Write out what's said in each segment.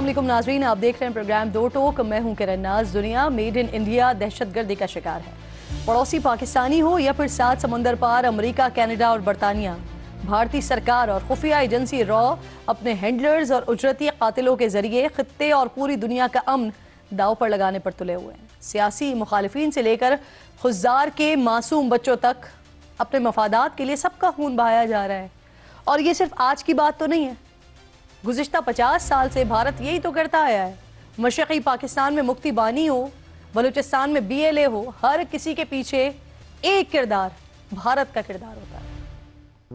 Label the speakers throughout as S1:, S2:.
S1: السلام علیکم ناظرین، آپ دیکھ رہے ہیں پروگرام دو ٹوک۔ میں ہوں کرن ناز۔ دنیا میڈ ان انڈیا دہشت گردی کا شکار ہے، پڑوسی پاکستانی ہو یا پھر 7 سمندر پار امریکہ، کینیڈا اور برطانیہ۔ بھارتی سرکار اور خفیہ ایجنسی را اپنے ہینڈلرز اور اجرتی قاتلوں کے ذریعے خطے اور پوری دنیا کا امن داؤ پر لگانے پر تلے ہوئے ہیں۔ سیاسی مخالفین سے لے کر خضار کے معصوم بچوں تک اپنے مفادات کے لیے سب کا خون بہایا جا رہا ہے۔ اور یہ صرف آج کی بات تو نہیں ہے، گزشتہ 50 سال سے بھارت یہی تو کرتا آیا ہے۔ مشرقی پاکستان میں مکتی بانی ہو، بلوچستان میں BLA ہو، ہر کسی کے پیچھے ایک کردار بھارت کا کردار ہوتا ہے۔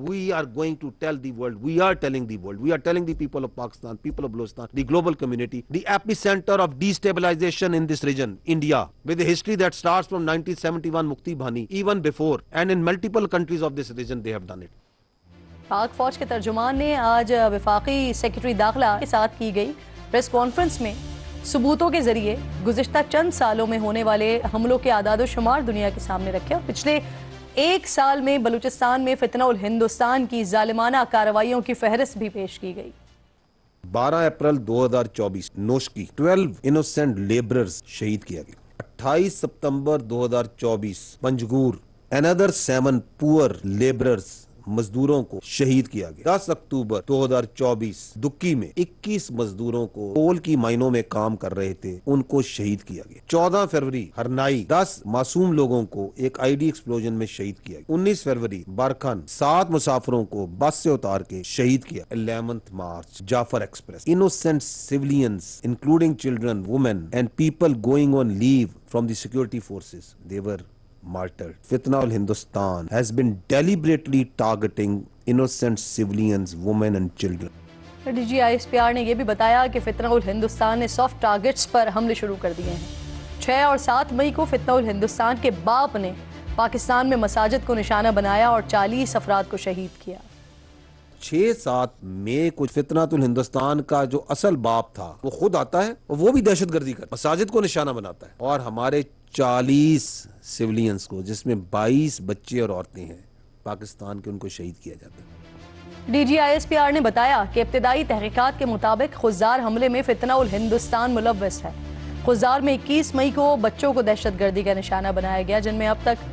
S2: We are going to tell the world, we are telling the world, we are telling the people of Pakistan, people of Balochistan, the global community, the epicenter of destabilization in this region, India, with a history that starts from 1971 Mukti Bhani, even before, and in multiple countries of this region they have done it.
S1: پاک فوج کے ترجمان نے آج وفاقی secretary داخلہ کے ساتھ کی گئی پریس کانفرنس میں ثبوتوں کے ذریعے گزشتہ چند سالوں میں ہونے والے حملوں کے اعداد و شمار دنیا کے سامنے رکھے اور پچھلے 1 سال میں بلوچستان میں فتنہ الہندوستان کی ظالمانہ کارروائیوں کی فہرست بھی پیش کی گئی۔
S2: 12 اپریل 2024 نوشکی 12 innocent laborers شہید کیا گیا۔ 28 ستمبر 2024 پنجگور another 7 poor laborers مزدوروں کو شہید کیا گیا۔ 10 اکتوبر 2024 دکی میں 21 مزدوروں کو کول کی مائنوں میں کام کر رہے تھے، ان کو شہید کیا گیا۔ 14 فروری ہرنائی 10 معصوم لوگوں کو ایک ID ایکسپلوژن میں شہید کیا گیا۔ 19 فروری بارکھان 7 مسافروں کو بس سے اتار کے شہید کیا۔ 11 مارچ جعفر express innocent civilians including children, women and people going on leave from the security forces, they were martyred. Fitna al-Hindustan has been deliberately targeting innocent civilians, women and children.
S1: DGISPR نے یہ بھی بتایا کہ فتنہ الہندوستان نے سافٹ ٹارگٹس پر حملے شروع کر دیے ہیں۔ 6 اور 7 مئی کو فتنہ الہندوستان کے باپ نے پاکستان میں مساجد کو نشانہ بنایا اور 40 افراد کو شہید کیا۔
S2: 6-7 مئی کو فتنہ الہندوستان کا جو اصل باپ تھا وہ خود آتا ہے اور وہ بھی دہشت گردی کرتا ہے، مساجد کو نشانہ بناتا ہے اور ہمارے 40 سیولینز کو جس میں 22 بچے اور عورتیں ہیں پاکستان کے، ان کو شہید کیا جاتا ہے۔
S1: DGISPR نے بتایا کہ ابتدائی تحقیقات کے مطابق خضار حملے میں فتنہ الہندوستان ملوث ہے۔ خضار میں 21 مئی کو بچوں کو دہشت گردی کا نشانہ بنایا گیا، جن میں اب تک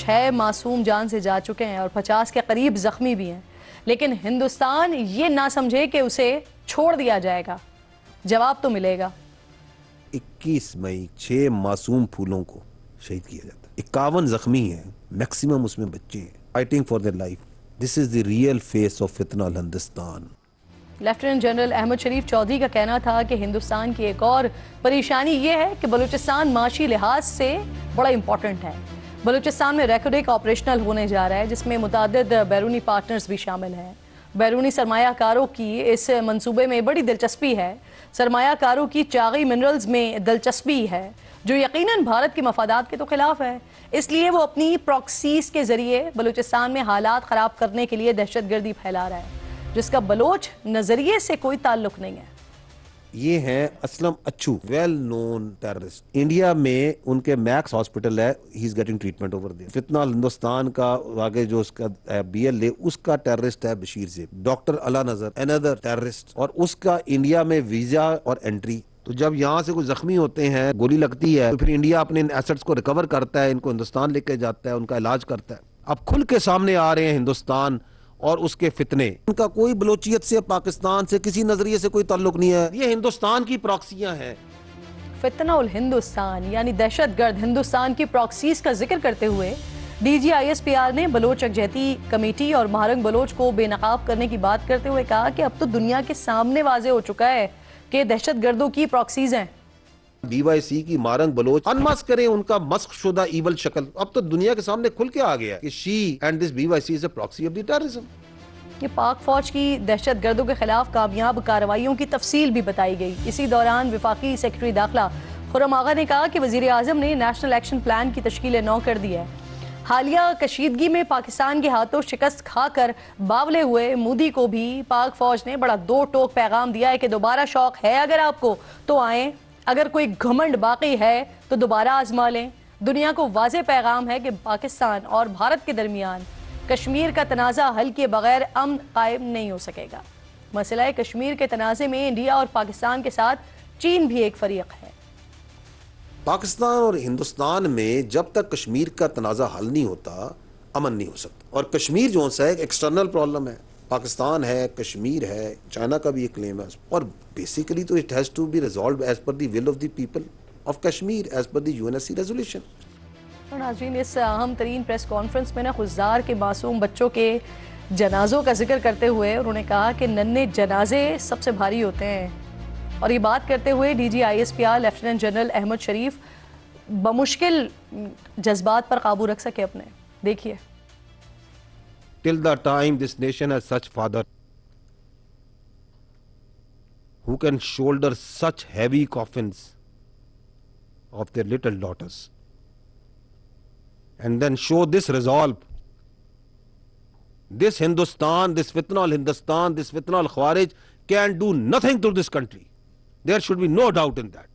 S1: 6 معصوم جان سے جا چکے ہیں اور 50 کے قریب زخمی بھی ہیں، لیکن ہندوستان یہ نہ سمجھے کہ اسے چھوڑ دیا جائے گا، جواب تو ملے گا۔
S2: 21 مئی 6 معصوم پھولوں کو شہید کیا جاتا ہے، 51 زخمی ہیں، میکسیمم اس میں بچے ہیں، fighting for their life. This is the real face of فتنہ الہندوستان۔
S1: لیفٹیننٹ جنرل احمد شریف چودھری کا کہنا تھا کہ ہندوستان کی ایک اور پریشانی یہ ہے کہ بلوچستان معاشی لحاظ سے بڑا امپورٹنٹ ہے۔ بلوچستان میں ریکوڈیک آپریشنل ہونے جا رہا ہے، جس میں متعدد بیرونی پارٹنرز بھی شامل ہیں۔ بیرونی سرمایہ کاروں کی اس منصوبے میں بڑی دلچسپی ہے۔ سرمایہ کاروں کی چاغی منرلز میں دلچسپی ہے، جو یقیناً بھارت کے مفادات کے تو خلاف ہے، اس لیے وہ اپنی پراکسیز کے ذریعے بلوچستان میں حالات خراب کرنے کے لیے دہشت گردی پھیلا رہا ہے، جس کا بلوچ نظریے سے کوئی تعلق نہیں ہے۔
S2: یہ ہیں Aslam Achhu, well known terrorist. India میں ان کے میکس ہاسپٹل ہے، he is getting treatment over there. فتنہ ہندوستان کا آگے جو اس کا BLA، اس کا ٹیررسٹ ہے بشیر زیب۔ ڈاکٹر علا نظر another ٹیررسٹ، اور اس کا انڈیا میں ویزا اور انٹری۔ تو جب یہاں سے کوئی زخمی ہوتے ہیں، گولی لگتی ہے، تو پھر انڈیا اپنے ایسٹس کو ریکور کرتا ہے، ان کو ہندوستان لے کے جاتا ہے، ان کا علاج کرتا ہے۔ اب کھل کے سامنے آ رہے ہیں ہندوستان اور اس کے فتنے، ان کا کوئی بلوچیت سے، پاکستان سے، کسی نظریے سے کوئی تعلق نہیں ہے، یہ ہندوستان کی پراکسیاں ہیں۔
S1: فتنہ الہندوستان یعنی دہشت گرد ہندوستان کی پراکسیز کا ذکر کرتے ہوئے DGISPR نے بلوچ یکجہتی کمیٹی اور مہرنگ بلوچ کو بے نقاب کرنے کی بات کرتے ہوئے کہا کہ اب تو دنیا کے سامنے واضح ہو چکا ہے کہ دہشت گردوں کی پراکسیز ہیں۔
S2: BYC کی مارنگ بلوچ انماسک کریں ان کا مسخ شدہ ایول شکل، اب تو دنیا کے سامنے کھل کے آ گیا کہ she and this BYC is a proxy of the terrorism۔
S1: یہ پاک فوج کی دہشت گردوں کے خلاف کامیاب کارروائیوں کی تفصیل بھی بتائی گئی۔ اسی دوران وفاقی سیکرٹری داخلہ خرم آغا نے کہا کہ وزیر اعظم نے نیشنل ایکشن پلان کی تشکیل نو کر دی ہے۔ حالیہ کشیدگی میں پاکستان کے ہاتھوں شکست کھا کر باولے ہوئے مودی کو بھی پاک فوج نے بڑا دو ٹوک پیغام دیا ہے کہ دوبارہ شوق ہے اگر آپ کو تو آئیں، اگر کوئی گھمنڈ باقی ہے تو دوبارہ آزما لیں۔ دنیا کو واضح پیغام ہے کہ پاکستان اور بھارت کے درمیان کشمیر کا تنازع حل کیے بغیر امن قائم نہیں ہو سکے گا۔ مسئلہ کشمیر کے تنازع میں انڈیا اور پاکستان کے ساتھ چین بھی ایک فریق ہے۔
S2: پاکستان اور ہندوستان میں جب تک کشمیر کا تنازع حل نہیں ہوتا امن نہیں ہو سکتا، اور کشمیر جو ہے ایک ایکسٹرنل پرابلم ہے، پاکستان ہے، کشمیر ہے، چائنا کا بھی ایک کلیم ہے، اور بیسیکلی تو it has to be resolved as per the will of the people of Kashmir as per the UNSC resolution.
S1: اور ناظرین، اس اہم ترین پریس کانفرنس میں خضدار کے معصوم بچوں کے جنازوں کا ذکر کرتے ہوئے انہوں نے کہا کہ ننھے جنازے سب سے بھاری ہوتے ہیں، اور یہ بات کرتے ہوئے DG ISPR lieutenant general Ahmed Sharif بمشکل جذبات پر قابو رکھ سکے اپنے۔ دیکھیے۔
S2: Till the time this nation has such father who can shoulder such heavy coffins of their little daughters and then show this resolve, this Hindustan, this fitna al-Hindustan, this fitna al-Khawarij can do nothing to this country. There should be no doubt in that.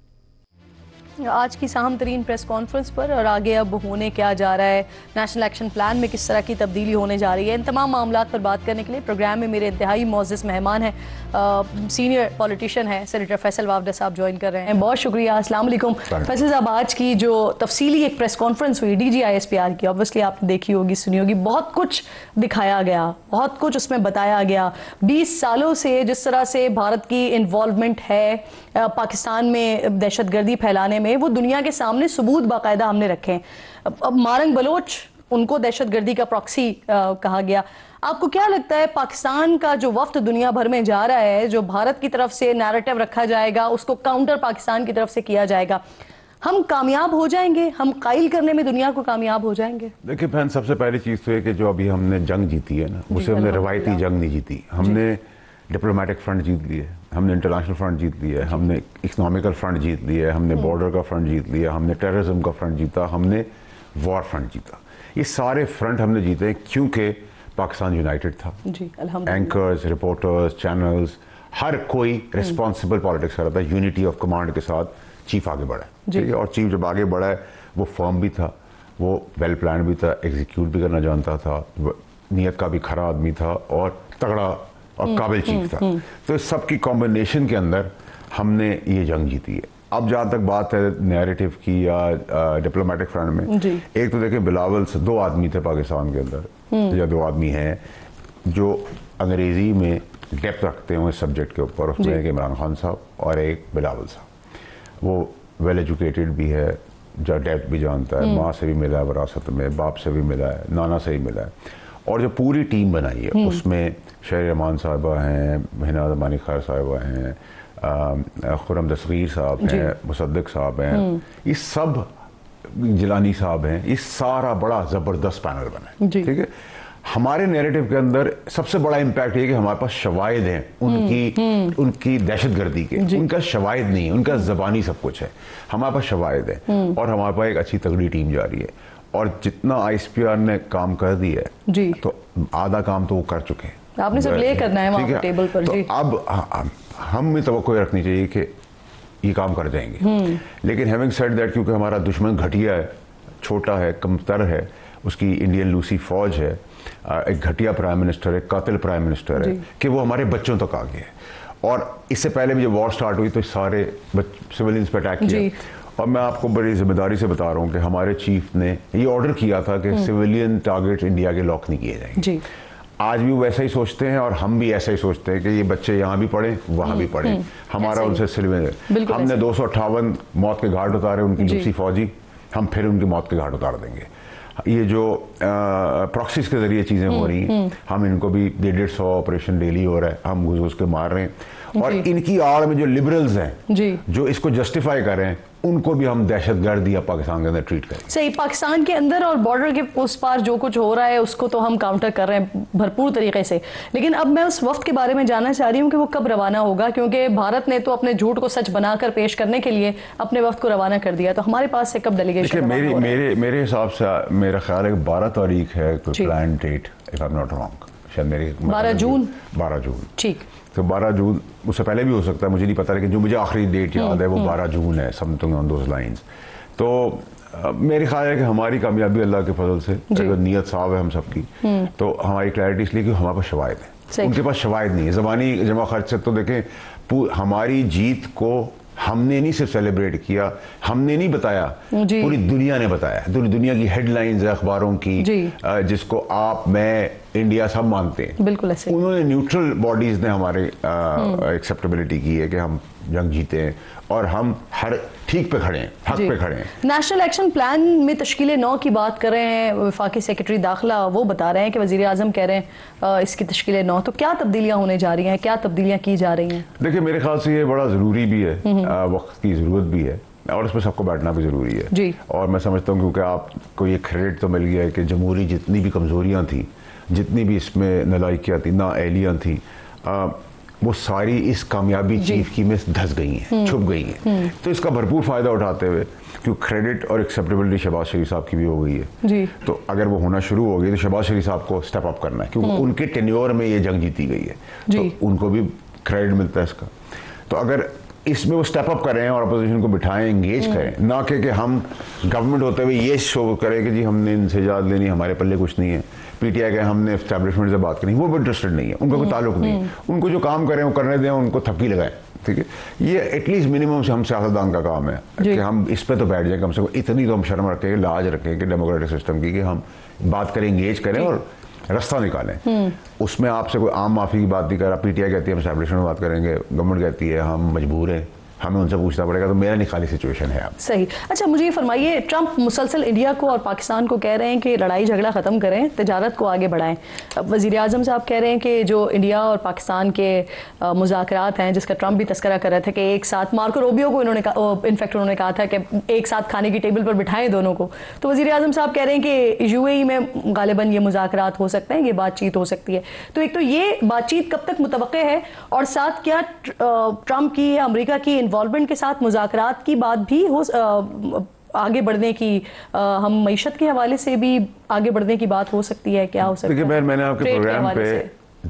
S1: آج کی اہم ترین press conference پر اور آگے اب ہونے کیا جا رہا ہے، نیشنل ایکشن پلان میں کس طرح کی تبدیلی ہونے جا رہی ہے، ان تمام معاملات پر بات کرنے کے لیے پروگرام میں میرے انتہائی معزز مہمان ہیں، سینئر پولیٹیشین ہیں سینیٹر فیصل وافدہ صاحب جوائن کر رہے ہیں۔ بہت شکریہ، السلام علیکم فیصل صاحب۔ آج کی جو تفصیلی ایک پریس کانفرنس ہوئی DG ISPR کی، اوبویسلی آپ نے دیکھی ہوگی، سنی ہوگی، بہت کچھ دکھایا گیا، بہت کچھ اس میں بتایا گیا۔ 20 سالوں سے جس طرح سے بھارت کی انوالومنٹ ہے پاکستان میں دہشت گردی پھیلانے میں، وہ دنیا کے سامنے ثبوت باقاعدہ ہم نے رکھے ہیں۔ اب مارنگ بلوچ، ان کو دہشت گردی کا پراکسی کہا گیا۔ آپ کو کیا لگتا ہے پاکستان کا جو وفد دنیا بھر میں جا رہا ہے، جو بھارت کی طرف سے نیریٹو رکھا جائے گا، اس کو کاؤنٹر پاکستان کی طرف سے کیا جائے گا، ہم کامیاب ہو جائیں گے؟ ہم قائل کرنے میں دنیا کو کامیاب ہو جائیں گے؟
S3: دیکھیں بہن، سب سے پہلی چیز تو یہ کہ جو ابھی ہم نے جنگ جیتی ہے نا، اسے ہم نے روایتی جنگ نہیں جیتی، ہم نے ڈپلومیٹک فرنٹ جیت لی ہے، ہم نے انٹرنیشنل فرنٹ جیت لی ہے، ہم نے اکنامیکل فرنٹ جیت لی ہے، ہم نے بارڈر کا فرنٹ جیت لیا، ہم نے ٹیررزم کا فرنٹ جیتا، ہم نے وار فرنٹ جیتا۔ یہ سارے فرنٹ ہم نے جیتے ہیں کیونکہ پاکستان یونائٹڈ تھا۔ اینکرز، رپورٹرز، چینلز، ہر کوئی ریسپانسبل پالیٹکس کر رہا تھا، یونٹی آف کمانڈ کے ساتھ چیف آگے بڑھا ہے، اور چیف جب آگے بڑھا ہے وہ فرم بھی تھا، وہ ویل پلان بھی تھا، ایگزیکیوٹ بھی کرنا جانتا تھا، نیت کا بھی کھرا آدمی تھا، اور تگڑا اور قابل چیف تھا۔ تو اس سب کی کمبینیشن کے اندر ہم نے یہ جنگ جیتی ہے۔ اب جہاں تک بات ہے نیریٹو کی یا ڈپلومیٹک فرنٹ میں، ایک تو دیکھیں بلاول سے 2 آدمی تھے پاکستان کے اندر، یا 2 آدمی ہیں جو انگریزی میں ڈیپتھ رکھتے ہیں اس سبجیکٹ کے اوپر، اس میں ایک عمران خان صاحب اور ایک بلاول صاحب۔ وہ ویل ایجوکیٹڈ بھی ہے، جو ڈیپتھ بھی جانتا ہے، ماں سے بھی ملا ہے وراثت میں، باپ سے بھی ملا ہے، نانا سے بھی ملا ہے، اور جو پوری ٹیم بنائی ہے اس میں شہر امان صاحبہ ہیں، مہناز امانی خیر صاحبہ ہیں، خرم دستگیر صاحب ہیں، مصدق صاحب ہیں، یہ سب، جیلانی صاحب ہیں، یہ سارا بڑا زبردست پینل بنا ہے، ٹھیک ہے۔ ہمارے نیریٹو کے اندر سب سے بڑا امپیکٹ یہ کہ ہمارے پاس شواہد ہیں ان کی دہشت گردی کے، ان کا شواہد نہیں ہے، ان کا زبانی سب کچھ ہے، ہمارے پاس شواہد ہیں، اور ہمارے پاس ایک اچھی تگڑی ٹیم جاری ہے، اور جتنا ISPR نے کام کر دیا ہے تو آدھا کام تو وہ کر چکے ہیں،
S1: آپ نے سب لے کرنا ہے وہاں پر ٹیبل پر۔
S3: تو اب ہمیں توقع رکھنی چاہیے کہ یہ کام کر جائیں گے، لیکن ہیونگ سیڈ دیٹ، کیونکہ ہمارا دشمن گھٹیا ہے، چھوٹا ہے، کمتر ہے، اس کی انڈین لوسی فوج ہے، ایک گھٹیا پرائم منسٹر ہے، قاتل پرائم منسٹر ہے، کہ وہ ہمارے بچوں تک آ گیا ہے، اور اس سے پہلے بھی جب وار سٹارٹ ہوئی تو سارے سویلینز پہ اٹیک کیا، اور میں آپ کو بڑی ذمہ داری سے بتا رہا ہوں کہ ہمارے چیف نے یہ آرڈر کیا تھا کہ سویلین ٹارگیٹ انڈیا کے لاک نہیں کیے جائیں گے۔ آج بھی وہ ایسا ہی سوچتے ہیں، اور ہم بھی ایسا ہی سوچتے ہیں کہ یہ بچے یہاں بھی پڑھیں وہاں بھی پڑھیں، ہمارا ان سے سلوے ہے۔ ہم نے 258 موت کے گھاٹ اتارے ان کی لوسی فوجی، ہم پھر ان کی موت کے گھاٹ اتار دیں گے۔ یہ جو پراکسیز کے ذریعے چیزیں ہو رہی ہیں، ہم ان کو بھی 150 آپریشن ڈیلی ہو رہا ہے، ہم گھس کے مار رہے ہیں، اور ان کی آڑ میں جو لبرلز ہیں جو اس کو جسٹیفائی کر رہے ہیں، ان کو بھی ہم دہشت گرد یا پاکستان کے اندر ٹریٹ کریں۔
S1: صحیح، پاکستان کے اندر اور بارڈر کے اس پار جو کچھ ہو رہا ہے اس کو تو ہم کاؤنٹر کر رہے ہیں بھرپور طریقے سے، لیکن اب میں اس وفد کے بارے میں جاننا چاہ رہی ہوں کہ وہ کب روانہ ہوگا، کیونکہ بھارت نے تو اپنے جھوٹ کو سچ بنا کر پیش کرنے کے لیے اپنے وفد کو روانہ کر دیا، تو ہمارے پاس سے کب ڈیلیگیشن؟
S3: میرے حساب سے میرا خیال ہے کہ 12 تاریخ ہے plan date, if I'm not wrong، شاید میری
S1: 12 جون،
S3: 12 جون،
S1: ٹھیک،
S3: تو 12 جون، اس سے پہلے بھی ہو سکتا ہے، مجھے نہیں پتا، لیکن جو مجھے آخری ڈیٹ یاد ہے وہ 12 جون ہے، something on those lines۔ تو میرے خیال ہے کہ ہماری کامیابی اللہ کے فضل سے، اگر نیت صاف ہے ہم سب کی، تو ہماری کلیئرٹی اس لیے کہ ہمارے پاس شواہد ہیں، ان کے پاس شواہد نہیں ہے زبانی جمع خرچ سے. تو دیکھیں ہماری جیت کو ہم نے نہیں صرف سیلیبریٹ کیا, ہم نے نہیں بتایا, پوری دنیا نے بتایا. دنیا کی ہیڈ لائنز اخباروں کی جس کو آپ میں انڈیا سب مانتے ہیں,
S1: بالکل ایسے
S3: انہوں نے نیوٹرل باڈیز نے ہمارے ایکسیپٹیبلٹی کی ہے کہ ہم جنگ جیتے ہیں اور ہم ہر ٹھیک پہ کھڑے ہیں, حق پہ کھڑے ہیں.
S1: نیشنل ایکشن پلان میں تشکیل 9 کی بات کر رہے ہیں وفاقی سیکرٹری داخلہ, وہ بتا رہے ہیں کہ وزیر اعظم کہہ رہے ہیں اس کی تشکیل 9, تو کیا تبدیلیاں ہونے جا رہی ہیں, کیا تبدیلیاں کی جا رہی ہیں؟
S3: دیکھیں میرے خیال سے یہ بڑا ضروری بھی ہے, وقت کی ضرورت بھی ہے, اور اس میں سب کو بیٹھنا بھی ضروری ہے
S1: جی.
S3: اور میں سمجھتا ہوں کیونکہ آپ کو یہ کریڈٹ تو مل گیا ہے کہ جمہوری جتنی بھی کمزوریاں تھیں, جتنی بھی اس میں نالائکیاں تھیں, نااہلیاں تھیں, وہ ساری اس کامیابی چیف کی میں دھس گئی ہیں, چھپ گئی ہیں. تو اس کا بھرپور فائدہ اٹھاتے ہوئے کیونکہ کریڈٹ اور ایکسیپٹیبلٹی شہباز شریف صاحب کی بھی ہو گئی ہے, تو اگر وہ ہونا شروع ہو گئی تو شہباز شریف صاحب کو اسٹیپ اپ کرنا ہے کیونکہ ان کے ٹینیور میں یہ جنگ جیتی گئی ہے, تو ان کو بھی کریڈٹ ملتا ہے اس کا. تو اگر اس میں وہ اسٹیپ اپ کریں اور اپوزیشن کو بٹھائیں, انگیج کریں, نہ کہ ہم گورنمنٹ ہوتے ہوئے یہ شو کریں کہ جی ہم نے ان سے اجازت لینی, ہمارے پلے کچھ نہیں ہے. پی ٹی آئی کہ ہم نے اسٹیبلشمنٹ سے بات کرنی, وہ بھی انٹرسٹڈ نہیں ہے, ان کا کوئی تعلق نہیں ہے. ان کو جو کام کریں وہ کرنے دیں, ان کو تھپکی لگائیں, ٹھیک ہے. یہ ایٹ لیسٹ منیمم سے ہم سیاستدان کا کام ہے کہ ہم اس پہ تو بیٹھ جائیں, کم سے کم اتنی تو ہم شرم رکھیں, لاج رکھیں کہ ڈیموکریٹک سسٹم کی, کہ ہم بات کریں, انگیج کریں اور رستہ نکالیں. اس میں آپ سے کوئی عام معافی کی بات نہیں کر رہا. پی ٹی آئی کہتی ہے ہم اسٹیبلشمنٹ بات کریں گے, گورنمنٹ کہتی ہے ہم مجبور ہیں, ہمیں ان سے پوچھنا پڑے گا. تو میرا نہیں خالی سچویشن ہے. آپ
S1: صحیح. اچھا مجھے یہ فرمائیے, ٹرمپ مسلسل انڈیا کو اور پاکستان کو کہہ رہے ہیں کہ لڑائی جھگڑا ختم کریں, تجارت کو آگے بڑھائیں. وزیر اعظم صاحب کہہ رہے ہیں کہ جو انڈیا اور پاکستان کے مذاکرات ہیں, جس کا ٹرمپ بھی تذکرہ کر رہے تھے کہ ایک ساتھ, مارکو روبیو کو انفیکٹ انہوں نے کہا تھا کہ ایک ساتھ کھانے کی ٹیبل پر بٹھائیں دونوں کو, تو وزیر اعظم صاحب کہہ رہے ہیں کہ یو اے ای میں غالباً یہ مذاکرات ہو سکتے ہیں, یہ بات چیت ہو سکتی ہے. تو ایک تو یہ بات چیت کب تک متوقع ہے, اور ساتھ کیا ٹرمپ کی یا امریکہ کی انوالومنٹ کے ساتھ مذاکرات کی بات بھی ہو آگے بڑھنے کی, ہم معیشت کے حوالے سے بھی آگے بڑھنے کی بات ہو سکتی ہے, کیا ہو سکتا ہے؟
S3: دیکھیں میں نے آپ کے پروگرام پہ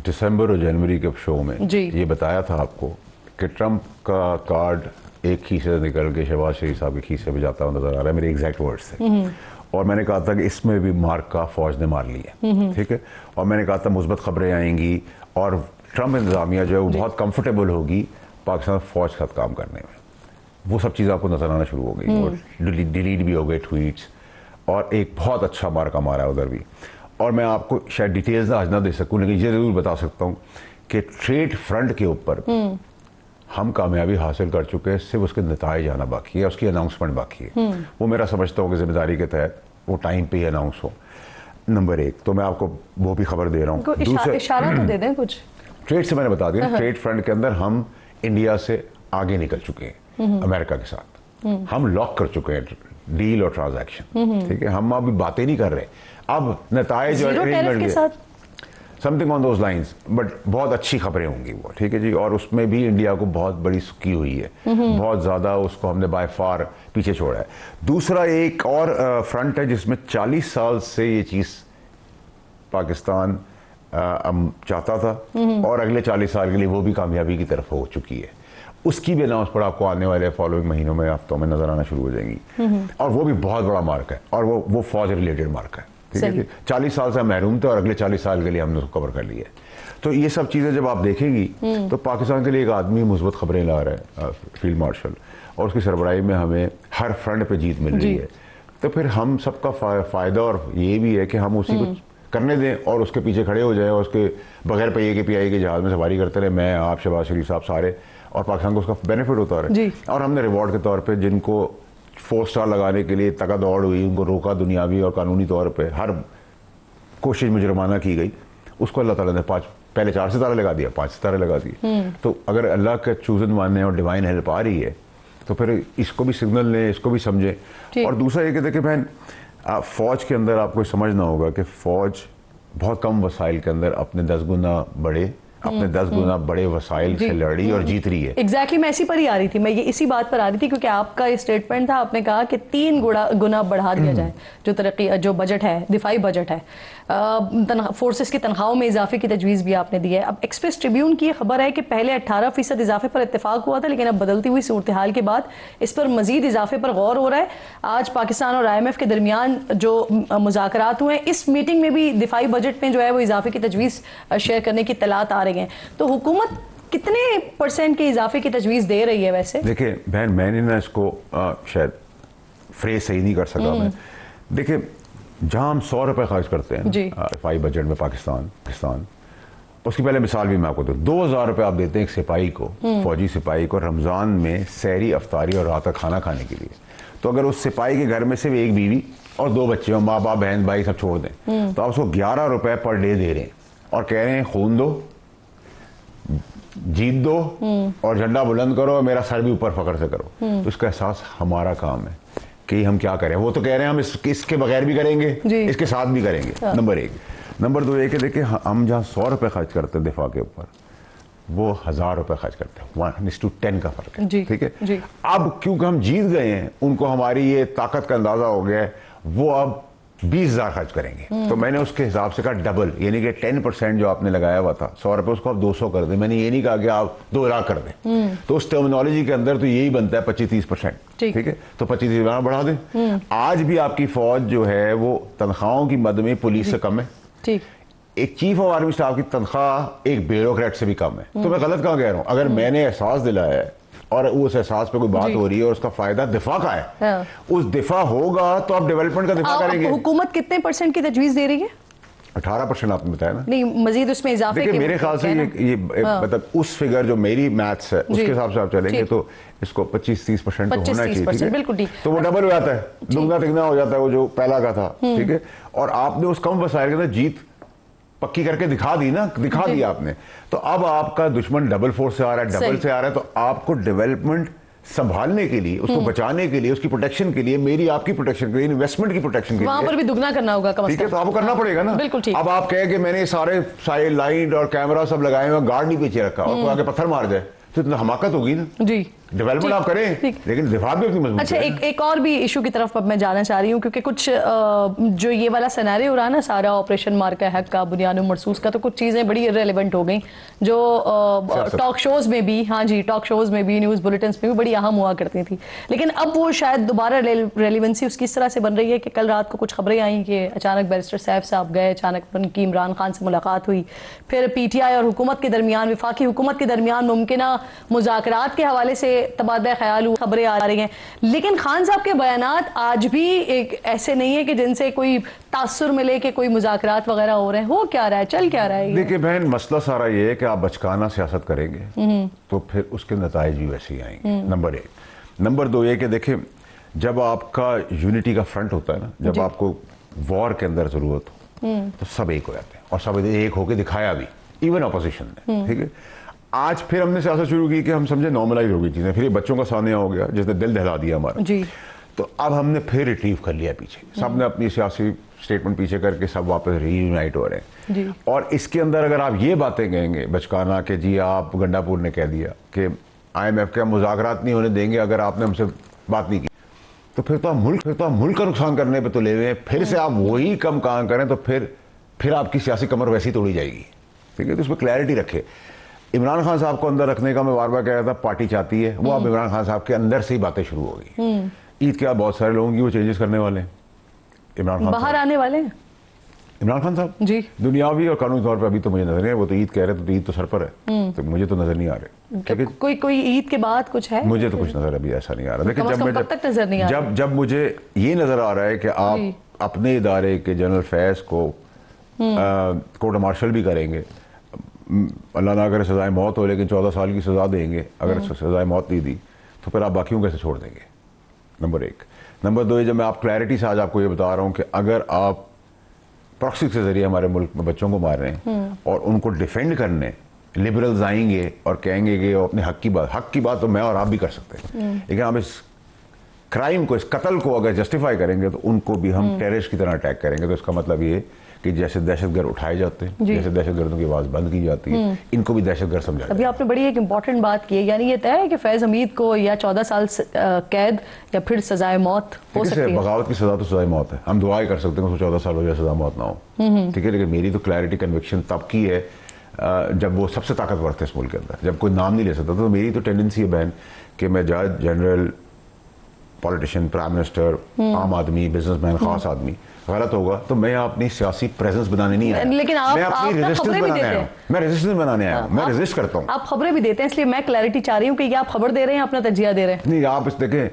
S3: دسمبر اور جنوری کے شو میں یہ بتایا تھا آپ کو کہ ٹرمپ کا کارڈ ایک کھیسے سے نکل کے شہباز شریف صاحب کے کھیسے پہ جاتا ہوا نظر آ رہا ہے, میرے ایگزیکٹ ورڈز تھے. اور میں نے کہا تھا کہ اس میں بھی مارک کا فوج نے مار لی ہے, ٹھیک ہے. اور میں نے کہا تھا مثبت خبریں آئیں گی اور ٹرمپ انتظامیہ جو ہے وہ بہت کمفرٹیبل ہوگی پاکستان فوج کے ساتھ کام کرنے میں. وہ سب چیزیں آپ کو نظر آنا شروع ہو گئی, اور ڈیلیٹ بھی ہو گئے ٹویٹس, اور ایک بہت اچھا مارکا مارا ہے ادھر بھی. اور میں آپ کو شاید ڈیٹیلز آج نہ دے سکوں, لیکن یہ ضرور بتا سکتا ہوں کہ ٹریڈ فرنٹ کے اوپر ہم کامیابی حاصل کر چکے ہیں, صرف اس کے نتائج آنا باقی ہے, اس کی اناؤنسمنٹ باقی ہے. وہ میرا سمجھتا ہوں کہ ذمہ داری کے تحت وہ ٹائم پہ ہی اناؤنس ہو. نمبر 1 تو میں آپ کو وہ بھی خبر دے رہا ہوں.
S1: اشارہ تو دے دیں کچھ.
S3: ٹریڈ سے میں نے بتا دیا, ٹریڈ فرنٹ کے اندر ہم انڈیا سے آگے نکل چکے ہیں, امریکہ کے ساتھ ہم لاک کر چکے ہیں ڈیل اور ٹرانزیکشن, ٹھیک ہے. ہم ابھی باتیں نہیں کر رہے, اب نتائج something on those lines, but بہت اچھی خبریں ہوں گی وہ, ٹھیک ہے جی. اور اس میں بھی انڈیا کو بہت بڑی سکی ہوئی ہے, بہت زیادہ اس کو ہم نے بائی فار پیچھے چھوڑا ہے. دوسرا ایک اور فرنٹ ہے جس میں 40 سال سے یہ چیز پاکستان چاہتا تھا, اور اگلے 40 سال کے لیے وہ بھی کامیابی کی طرف ہو چکی ہے. اس کی بھی اناؤنس پر آپ کو آنے والے فالوئنگ مہینوں میں, ہفتوں میں نظر آنا شروع ہو جائیں گی, اور وہ بھی بہت بڑا مارک ہے, اور وہ فوج ریلیٹڈ مارک ہے, ٹھیک ہے. 40 سال سے ہم محروم تھے اور اگلے 40 سال کے لیے ہم نے اس کو کور کر لیا ہے. تو یہ سب چیزیں جب آپ دیکھیں گی تو پاکستان کے لیے ایک آدمی مثبت خبریں لا رہا ہے, فیلڈ مارشل, اور اس کی سربراہی میں ہمیں ہر فرنٹ پہ جیت مل رہی ہے. تو پھر ہم سب کا فائدہ اور یہ بھی ہے کہ ہم اسی کو کرنے دیں اور اس کے پیچھے کھڑے ہو جائیں, اور اس کے بغیر پی آئی کے جہاز میں سواری کرتے رہے, میں, آپ, شہباز شریف صاحب, سارے, اور پاکستان کو اس کا بینیفٹ ہوتا رہے. اور ہم نے ریوارڈ کے طور پہ جن کو 4 سٹار لگانے کے لیے تگا دوڑ ہوئی, ان کو روکا دنیاوی اور قانونی طور پہ, ہر کوشش میں جرمانہ کی گئی, اس کو اللہ تعالیٰ نے پہلے 4 ستارے لگا دیا, 5 ستارے لگا دیے. تو اگر اللہ کا چوزن ماننے اور ڈیوائن ہیلپ آ رہی ہے تو پھر اس کو بھی سگنل لیں, اس کو بھی سمجھیں. اور دوسرا یہ کہ دیکھیں بہن, فوج کے اندر آپ کو سمجھنا ہوگا کہ فوج بہت کم وسائل کے اندر اپنے 10 گنا بڑے اپنے 10 گنا بڑے وسائل سے لڑی اور جیت رہی ہے.
S1: ایگزیکٹلی میں اسی پر ہی آ رہی تھی, میں یہ اسی بات پر آ رہی تھی, کیونکہ آپ کا اسٹیٹمنٹ تھا, آپ نے کہا کہ 3 گنا بڑھا دیا جائے جو بجٹ ہے, دفاعی بجٹ ہے. فورسز کی تنخواہوں میں اضافے کی تجویز بھی آپ نے دی ہے. اب ایکسپریس ٹریبیون کی یہ خبر ہے کہ پہلے 18% اضافے پر اتفاق ہوا تھا, لیکن اب بدلتی ہوئی صورتحال کے بعد اس پر مزید اضافے پر غور ہو رہا ہے. آج پاکستان اور IMF کے درمیان جو مذاکرات ہوئے ہیں, اس میٹنگ میں بھی دفاعی بجٹ میں جو ہے وہ اضافے کی تجویز شیئر کرنے کی اطلاعات آ رہی ہیں. تو حکومت کتنے % کے اضافے کی تجویز دے رہی ہے ویسے؟
S3: دیکھیں بہن, میں نے نا اس کو شاید فریز صحیح نہیں کر سکا میں. دیکھیں جہاں ہم 100 روپے خرچ کرتے ہیں دفاعی بجٹ میں پاکستان, اس کی پہلے مثال بھی میں آپ کو دوں. 2000 روپے آپ دیتے ہیں ایک سپاہی کو, فوجی سپاہی کو, رمضان میں سحری, افطاری اور رات کا کھانا کھانے کے لیے. تو اگر اس سپاہی کے گھر میں صرف ایک بیوی اور 2 بچے ہوں, ماں باپ بہن بھائی سب چھوڑ دیں, تو آپ اس کو 11 روپے پر ڈے دے رہے ہیں اور کہہ رہے ہیں خون دو, جیت دو اور جھنڈا بلند کرو اور میرا سر بھی اوپر فخر سے کرو. تو اس کا احساس ہمارا کام ہے کہ ہم کیا کریں. وہ تو کہہ رہے ہیں ہم اس کے بغیر بھی کریں گے, اس کے ساتھ بھی کریں گے. نمبر 1. نمبر 2 یہ کہ دیکھیں ہم جہاں 100 روپے خرچ کرتے ہیں دفاع کے اوپر, وہ 1000 روپے خرچ کرتے ہیں. 1:10 کا فرق ہے. ٹھیک ہے. اب کیونکہ ہم جیت گئے ہیں, ان کو ہماری یہ طاقت کا اندازہ ہو گیا ہے, وہ اب 20,000 خرچ کریں گے. تو میں نے اس کے حساب سے کہا ڈبل, یعنی کہ 10% جو آپ نے لگایا ہوا تھا 100 روپے, اس کو آپ 200 کر دیں. میں نے یہ نہیں کہا کہ آپ 2 لاکھ کر دیں. تو اس ٹرمینالوجی کے اندر تو یہی بنتا ہے 25-30%. ٹھیک ہے. تو 25-30 بڑھا دیں. آج بھی آپ کی فوج جو ہے وہ تنخواہوں کی مد میں پولیس سے کم ہے. ایک چیف آف آرمی اسٹاف کی تنخواہ ایک بیوروکریٹ سے بھی کم ہے. تو میں غلط کہاں کہہ رہا ہوں؟ اگر میں نے احساس دلایا ہے اور اس احساس پہ کوئی بات ہو رہی ہے اور اس کا فائدہ دفاع کا ہے, اس دفاع ہوگا تو آپ ڈیولپمنٹ کا دفاع کریں گے.
S1: حکومت کتنے % کی تجویز دے رہی ہے؟
S3: 18% آپ نے بتایا نا.
S1: نہیں, مزید اس میں اضافے
S3: دیکھیں میرے خیال سے یہ مطلب اس فگر جو میری میتھس ہے اس کے حساب سے آپ چلیں گے تو اس کو 25-30% تو ہونا چاہیے.
S1: بالکل ٹھیک.
S3: تو وہ ڈبل ہو جاتا ہے, دگنا تگنا ہو جاتا ہے وہ جو پہلا کا تھا. ٹھیک ہے. اور آپ نے اس کم وسائل کے اندر جیت پکی کر کے دکھا دی آپ نے. تو اب آپ کا دشمن ڈبل فورس سے آ رہا ہے, ڈبل سے آ رہا ہے. تو آپ کو ڈیولپمنٹ سنبھالنے کے لیے, اس کو بچانے کے لیے, اس کی پروٹیکشن کے لیے, میری آپ کی پروٹیکشن کے لیے, انویسٹمنٹ کی پروٹیکشن کے لیے
S1: وہاں پر بھی دگنا کرنا ہوگا.
S3: ٹھیک ہے. تو آپ کو کرنا پڑے گا نا.
S1: بالکل ٹھیک.
S3: اب آپ کہیں کہ میں نے سارے لائٹ اور کیمرہ سب لگائے ہوئے, گارڈ نہیں پیچھے رکھا, اور کوئی آگے پتھر مار جائے تو اتنا حماقت ہوگی نا.
S1: جی,
S3: ڈیولپمنٹ آپ کریں لیکن دفاع بھی اپنی مضبوط.
S1: اچھا, ایک اور بھی ایشو کی طرف اب میں جانا چاہ رہی ہوں, کیونکہ کچھ جو یہ والا سیناریو ہو رہا ہے نا سارا آپریشن مارکا حق کا, بنیاد مرصوص کا, تو کچھ چیزیں بڑی ریلیونٹ ہو گئیں جو ٹاک شوز میں بھی, ٹاک شوز میں بھی, نیوز بلیٹنز میں بھی بڑی اہم ہوا کرتی تھی. لیکن اب وہ شاید دوبارہ ریلیونسی اس کی اس طرح سے بن رہی ہے کہ کل رات کو کچھ خبریں آئیں کہ اچانک بیرسٹر سیف صاحب گئے, اچانک ان کی عمران خان سے ملاقات ہوئی, پھر PTI اور حکومت کے درمیان, وفاقی حکومت کے درمیان ممکنہ مذاکرات کے حوالے سے تبادلہ خیال خبریں آ رہی ہیں. لیکن خان صاحب کے بیانات آج بھی ایسے نہیں ہے کہ جن سے کوئی تاثر ملے کہ کوئی مذاکرات وغیرہ ہو رہے ہیں. ہو کیا رہا ہے, چل کیا رہا ہے؟
S3: دیکھیں بہن, مسئلہ سارا یہ ہے کہ آپ بچکانہ سیاست کریں گے تو پھر اس کے نتائج بھی ویسے ہی آئیں گے. نمبر 1. نمبر 2 یہ کہ دیکھیں جب آپ کا یونٹی کا فرنٹ ہوتا ہے نا, جب آپ کو وار کے اندر ضرورت ہو تو سب ایک ہو جاتے ہیں, اور سب ایک ہو کے دکھایا بھی, ایون اپوزیشن نے. ٹھیک ہے. آج پھر ہم نے سیاست شروع کی کہ ہم سمجھے نارملائز ہو گئی چیزیں, پھر یہ بچوں کا سانیہ ہو گیا جس نے دل دہلا دیا ہمارا. تو اب ہم نے پھر ریٹریو کر لیا پیچھے, سب نے اپنی سیاسی سٹیٹمنٹ پیچھے کر کے سب واپس ری یونائٹ ہو رہے ہیں. اور اس کے اندر اگر آپ یہ باتیں کہیں گے بچکانہ کہ جی آپ گنڈا پور نے کہہ دیا کہ IMF کے مذاکرات نہیں ہونے دیں گے اگر آپ نے ہم سے بات نہیں کی, تو پھر تو آپ ملک کا نقصان کرنے پہ تو لے ہوئے ہیں. پھر سے آپ وہی کم کام کریں تو پھر آپ کی سیاسی کمر ویسی توڑی جائے گی. ٹھیک ہے. تو اس پہ کلیئرٹی رکھے. عمران خان صاحب کو اندر رکھنے کا میں بار بار کہہ رہا تھا, پارٹی چاہتی ہے, وہ اب عمران خان صاحب کے اندر سے ہی باتیں شروع ہو گئی. عید کے بعد بہت سارے لوگوں کی وہ چینجز کرنے والے ہیں. عمران خان
S1: باہر آنے والے ہیں.
S3: عمران خان صاحب
S1: جی
S3: دنیاوی اور قانونی طور پہ ابھی تو مجھے نظر نہیں ہے. وہ تو عید کہہ رہے تو عید تو سر پر ہے, تو مجھے تو نظر نہیں آ رہے.
S1: کوئی عید کے بعد کچھ ہے؟
S3: مجھے تو کچھ نظر ابھی ایسا نہیں آ رہا. جب مجھے یہ نظر آ رہا ہے کہ آپ اپنے ادارے کے جنرل فیض کو کورٹ مارشل بھی کریں گے, اللہ نہ کرے سزائے موت ہو, لیکن 14 سال کی سزا دیں گے, اگر سزائے موت نہیں دی تو پھر آپ باقیوں کیسے چھوڑ دیں گے؟ نمبر 1. نمبر 2, جب میں آپ کلیئرٹی سے آج آپ کو یہ بتا رہا ہوں کہ اگر آپ پراکسی کے ذریعے ہمارے ملک میں بچوں کو مار رہے ہیں اور ان کو ڈیفینڈ کرنے لبرلز آئیں گے اور کہیں گے کہ اپنے حق کی بات تو میں اور آپ بھی کر سکتے ہیں, لیکن آپ اس کرائم کو, اس قتل کو اگر جسٹیفائی کریں گے تو ان کو بھی ہم ٹیررسٹ کی طرح اٹیک کریں گے. تو اس کا مطلب یہ کہ جیسے دہشت گرد اٹھائے جاتے ہیں, جیسے دہشت گردوں کی آواز بند کی جاتی ہے, ان کو بھی دہشت گرد سمجھا.
S1: ابھی آپ نے بڑی ایک امپورٹنٹ بات کی ہے, یعنی یہ طے ہے کہ فیض حمید کو یا 14 سال قید یا پھر سزائے موت ہو سکتی ہے؟
S3: بغاوت کی سزا تو سزائے موت ہے, ہم دعا ہی کر سکتے ہیں کہ 14 سال ہو جائے سزا موت نہ ہو, ٹھیک ہے, لیکن میری تو کلیئرٹی کنوکشن تب کی ہے جب وہ سب سے طاقتور تھے اس ملک کے اندر, جب کوئی نام نہیں لے سکتا. تو میری تو ٹینڈنسی ہے بہن کہ میں جج, جنرل, پولیٹیشین, پرائم منسٹر, عام آدمی, بزنس مین, خاص آدمی غلط ہوگا تو میں اپنی سیاسی پریزنس بنانے نہیں آیا,
S1: لیکن
S3: میں اپنی ریزسٹنس بنانے آیا ہوں, میں ریزسٹنس بنانے آیا ہوں, میں ریزسٹ کرتا ہوں.
S1: آپ خبریں بھی دیتے ہیں, اس لیے میں کلیئرٹی چاہ رہی ہوں کہ یہ آپ خبر دے رہے ہیں, اپنا تجزیہ دے رہے ہیں.
S3: نہیں, آپ اس دیکھیں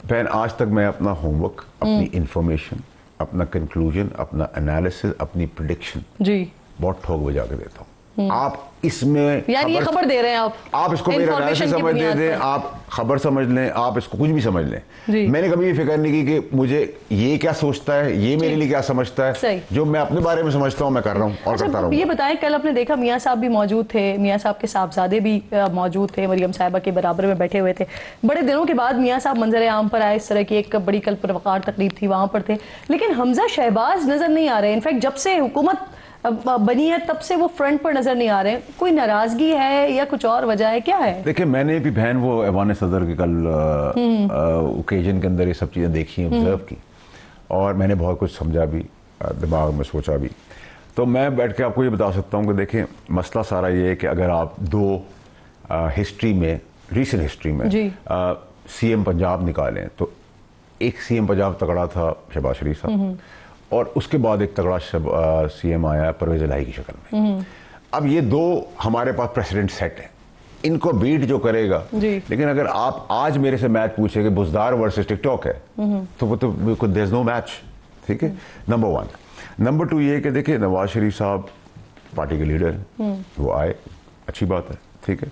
S3: بہن, آج تک میں اپنا ہوم ورک, اپنی انفارمیشن, اپنا کنکلوژن, اپنا انالیسس, اپنی پریڈکشن
S1: جی
S3: بہت ٹھوک بجا کے دیتا ہوں. آپ اس میں
S1: یعنی یہ خبر دے رہے ہیں
S3: آپ اس کو میرا انالیسس سمجھ دیں, آپ خبر سمجھ لیں, آپ اس کو کچھ بھی سمجھ لیں. میں نے کبھی یہ فکر نہیں کی کہ مجھے یہ کیا سوچتا ہے, یہ میرے لیے کیا سمجھتا ہے, جو میں اپنے بارے میں سمجھتا ہوں میں کر رہا ہوں اور کرتا رہا ہوں.
S1: یہ بتائیں, کل آپ نے دیکھا میاں صاحب بھی موجود تھے, میاں صاحب کے صاحبزادے بھی موجود تھے, مریم صاحبہ کے برابر میں بیٹھے ہوئے تھے. بڑے دنوں کے بعد میاں صاحب منظر عام پر آئے, اس طرح کی ایک بڑی کل پروقار تقریب تھی وہاں پر تھے, لیکن حمزہ شہباز نظر نہیں آ رہے. انفیکٹ جب سے حکومت بنی ہے تب سے وہ فرنٹ پر نظر نہیں آ رہے ہیں. کوئی ناراضگی ہے یا کچھ اور وجہ ہے, کیا ہے؟
S3: دیکھیں, میں نے بھی بہن وہ ایوان صدر کی کل اوکیجن کے اندر یہ سب چیزیں دیکھی ہیں, آبزرو کی, اور میں نے بہت کچھ سمجھا بھی, دماغ میں سوچا بھی. تو میں بیٹھ کے آپ کو یہ بتا سکتا ہوں کہ دیکھیں, مسئلہ سارا یہ ہے کہ اگر آپ دو ہسٹری میں, ریسنٹ ہسٹری میں سی ایم پنجاب نکالیں تو ایک سی ایم پنجاب تگڑا تھا شہباز شریف صاحب, اور اس کے بعد ایک تگڑا سی ایم آیا پرویز الہی کی شکل میں. اب یہ دو ہمارے پاس پریسیڈنٹ سیٹ ہیں, ان کو بیٹ جو کرے گا. لیکن اگر آپ آج میرے سے میچ پوچھیں کہ بزدار ورسز ٹک ٹاک ہے تو وہ تو دیر از نو میچ, ٹھیک ہے, نمبر 1. نمبر 2 یہ کہ دیکھیں, نواز شریف صاحب پارٹی کے لیڈر ہیں, وہ آئے, اچھی بات ہے, ٹھیک ہے,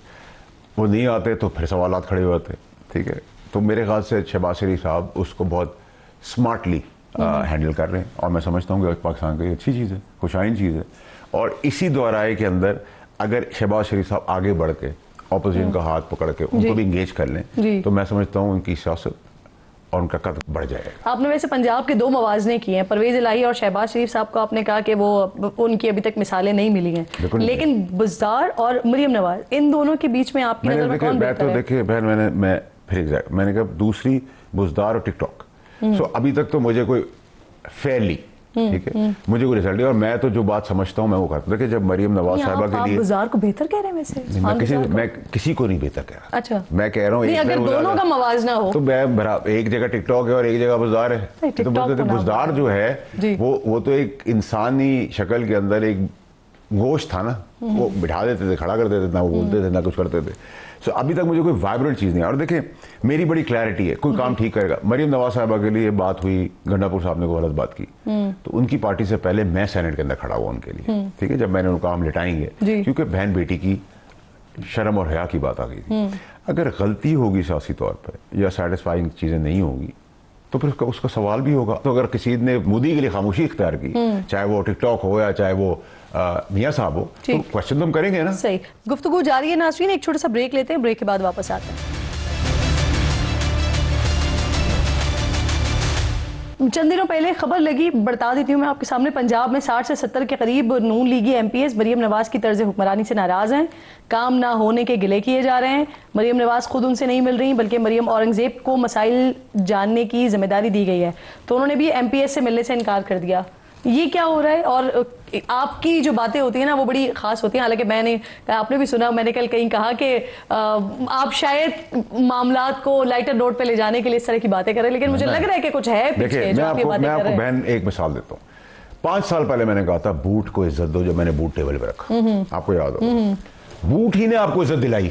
S3: وہ نہیں آتے تو پھر سوالات کھڑے ہوتے, ٹھیک ہے. تو میرے خیال سے شہباز شریف صاحب اس کو بہت اسمارٹلی ہینڈل کر رہے ہیں, اور میں سمجھتا ہوں کہ پاکستان کی اچھی چیز ہے, خوشائن چیز ہے. اور اسی دورائے کے اندر اگر شہباز شریف صاحب آگے بڑھ کے اپوزیشن کا ہاتھ پکڑ کے ان کو بھی انگیج کر لیں تو میں سمجھتا ہوں ان کی سیاست اور ان کا قد بڑھ جائے گا.
S1: آپ نے ویسے پنجاب کے 2 موازنے کیے ہیں, پرویز الہی اور شہباز شریف صاحب کو آپ نے کہا کہ وہ ان کی ابھی تک مثالیں نہیں ملی ہیں, لیکن بزدار اور مریم نواز, ان دونوں کے بیچ میں آپ کی نظر میں کون بہتر ہے؟
S3: دیکھیں بہن, میں نے کہا دوسری بزدار اور ٹک ٹاک, سو ابھی تک تو مجھے کوئی فیئرلی, ٹھیک ہے, مجھے کوئی رزلٹ نہیں, اور میں تو جو بات سمجھتا ہوں میں وہ کرتا ہوں. دیکھیں, جب مریم نواز صاحبہ کے لیے
S1: بزدار کو بہتر کہہ رہے ہیں ویسے,
S3: میں کسی کو نہیں بہتر کہہ رہا.
S1: اچھا,
S3: میں کہہ رہا ہوں
S1: اگر دونوں کا موازنہ ہو
S3: تو ایک جگہ ٹک ٹاک ہے اور ایک جگہ بزدار ہے. تو بزدار جو ہے وہ تو ایک انسانی شکل کے اندر ایک گوشت تھا نا, وہ بٹھا دیتے تھے, کھڑا کر دیتے تھے, نہ وہ بولتے تھے نہ کچھ کرتے تھے. سو ابھی تک مجھے کوئی وائبرنٹ چیز نہیں ہے. اور دیکھیں, میری بڑی کلیئرٹی ہے, کوئی کام ٹھیک کرے گا. مریم نواز صاحبہ کے لیے بات ہوئی, گنڈا پور صاحب نے کوئی غلط بات کی, تو ان کی پارٹی سے پہلے میں سینٹ کے اندر کھڑا ہوا ان کے لیے, ٹھیک ہے, جب میں نے ان کو کام لٹائیں گے, کیونکہ بہن بیٹی کی شرم اور حیا کی بات آ گئی تھی. اگر غلطی ہوگی سیاسی طور پہ یا سیٹسفائنگ چیزیں نہیں ہوگی تو پھر اس کا سوال بھی ہوگا. تو اگر کسی نے مودی کے لیے خاموشی اختیار کی, چاہے وہ ٹک ٹاک ہو یا چاہے وہ میاں صاحب ہو, تو کوشچن تو ہم کریں گے نا.
S1: صحیح. گفتگو جاری ہے ناظرین, ایک چھوٹا سا بریک لیتے ہیں, بریک کے بعد واپس آتے ہیں. چند دنوں پہلے خبر لگی, بڑھتا دیتی ہوں میں آپ کے سامنے. پنجاب میں 60 سے 70 کے قریب نون لیگی M P S Maryam Nawaz کی طرز حکمرانی سے ناراض ہیں, کام نہ ہونے کے گلے کیے جا رہے ہیں. مریم نواز خود ان سے نہیں مل رہی, بلکہ مریم اورنگزیب کو مسائل جاننے کی ذمہ داری دی گئی ہے, تو انہوں نے بھی ایم پی ایس سے ملنے سے انکار کر دیا. یہ کیا ہو رہا ہے؟ اور آپ کی جو باتیں ہوتی ہیں نا وہ بڑی خاص ہوتی ہیں. حالانکہ میں نے, آپ نے بھی سنا, میں نے کل کہیں کہا کہ آپ شاید معاملات کو لائٹر نوٹ پہ لے جانے کے لیے اس طرح کی باتیں کر رہے ہیں, لیکن مجھے لگ رہا ہے کہ کچھ ہے پیچھے جو آپ یہ باتیں کر رہے ہیں.
S3: میں آپ کو بہن ایک مثال دیتا ہوں. 5 سال پہلے میں نے کہا تھا بوٹ کو عزت دو, جب میں نے بوٹ ٹیبل پہ رکھا, آپ کو یاد ہوگا, بوٹ ہی نے آپ کو عزت دلائی.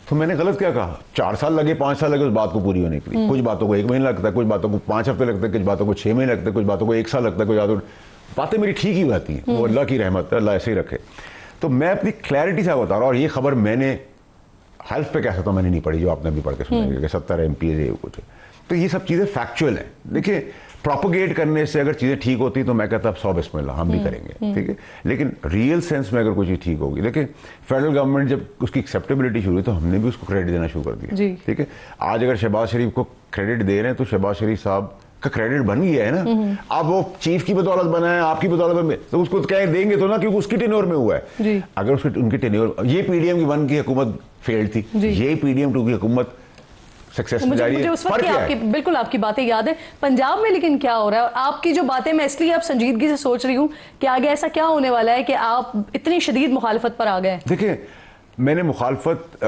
S3: تو میں نے غلط کیا کہا؟ 4 سال لگے, 5 سال لگے اس بات کو پوری ہونے کے لیے. کچھ باتوں کو 1 مہینہ لگتا ہے, کچھ باتوں کو 5 ہفتے لگتے ہیں, کچھ باتوں کو 6 مہینے لگتے ہیں, کچھ باتوں کو 1 سال لگتا ہے, کچھ باتیں میری ٹھیک ہی ہوتی ہیں, وہ اللہ کی رحمت ہے, اللہ ایسے ہی رکھے. تو میں اپنی کلیئرٹی سے بتا رہا ہوں, اور یہ خبر میں نے حلف پہ کہہ سکتا ہوں, میں نے نہیں پڑھی, جو آپ نے بھی پڑھ کے سنا کہ 70 ایم پی ایز کچھ. تو یہ سب چیزیں فیکچوئل ہیں. دیکھیں, پروپوگیٹ کرنے سے اگر چیزیں ٹھیک ہوتی تو میں کہتا اب 100 بسم اللہ ہم بھی کریں گے, ٹھیک ہے, لیکن ریئل سینس میں اگر کوئی چیز ٹھیک ہوگی. دیکھیں, فیڈرل گورنمنٹ جب اس کی ایکسیپٹیبلٹی شروع ہوئی تو ہم نے بھی اس کو کریڈٹ دینا شروع کر دیا, ٹھیک ہے. آج اگر شہباز شریف کو کریڈٹ دے رہے ہیں تو شہباز شریف صاحب کا کریڈٹ بن گیا ہے نا. اب وہ چیف کی بدولت بنا ہے, آپ کی بدولت بنا ہے, تو اس کو کہہ دیں گے تو نا, کیونکہ اس کی ٹینیور میں ہوا ہے. اگر اس ان کی ٹینیور, یہ پی ڈی ایم کی 1 کی حکومت فیلڈ تھی, یہ پی ڈی ایم 2 کی حکومت سکسیسفل جاری ہے.
S1: اس وقت بالکل آپ کی باتیں یاد ہیں. پنجاب میں لیکن کیا ہو رہا ہے, آپ کی جو باتیں میں اس لیے اب سنجیدگی سے سوچ رہی ہوں کہ آگے ایسا کیا ہونے والا ہے کہ آپ اتنی شدید مخالفت پر آ گئے.
S3: دیکھیں, میں نے مخالفت,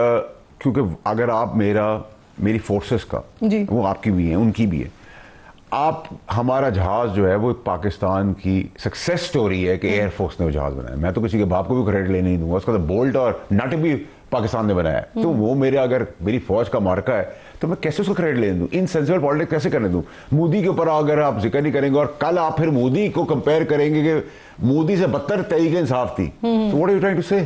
S3: کیونکہ اگر آپ میری فورسز کا, وہ آپ کی بھی ہیں, ان کی بھی ہے. آپ, ہمارا جہاز جو ہے وہ پاکستان کی سکسیس سٹوری ہے کہ ایئر فورس نے وہ جہاز بنایا. میں تو کسی کے باپ کو بھی کریڈٹ لینے نہیں دوں گا, اس کا تو بولٹ اور نٹ بھی پاکستان نے بنایا ہے. تو وہ اگر میری فوج کا مارکا ہے تو میں کیسے اس کو کریڈٹ لینے دوں, ان سینسیبل پالیٹکس کیسے کرنے دوں. مودی کے اوپر اگر آپ ذکر نہیں کریں گے اور کل آپ پھر مودی کو کمپیئر کریں گے کہ مودی سے بدتر تحریک انصاف تھی, تو what are you trying to say.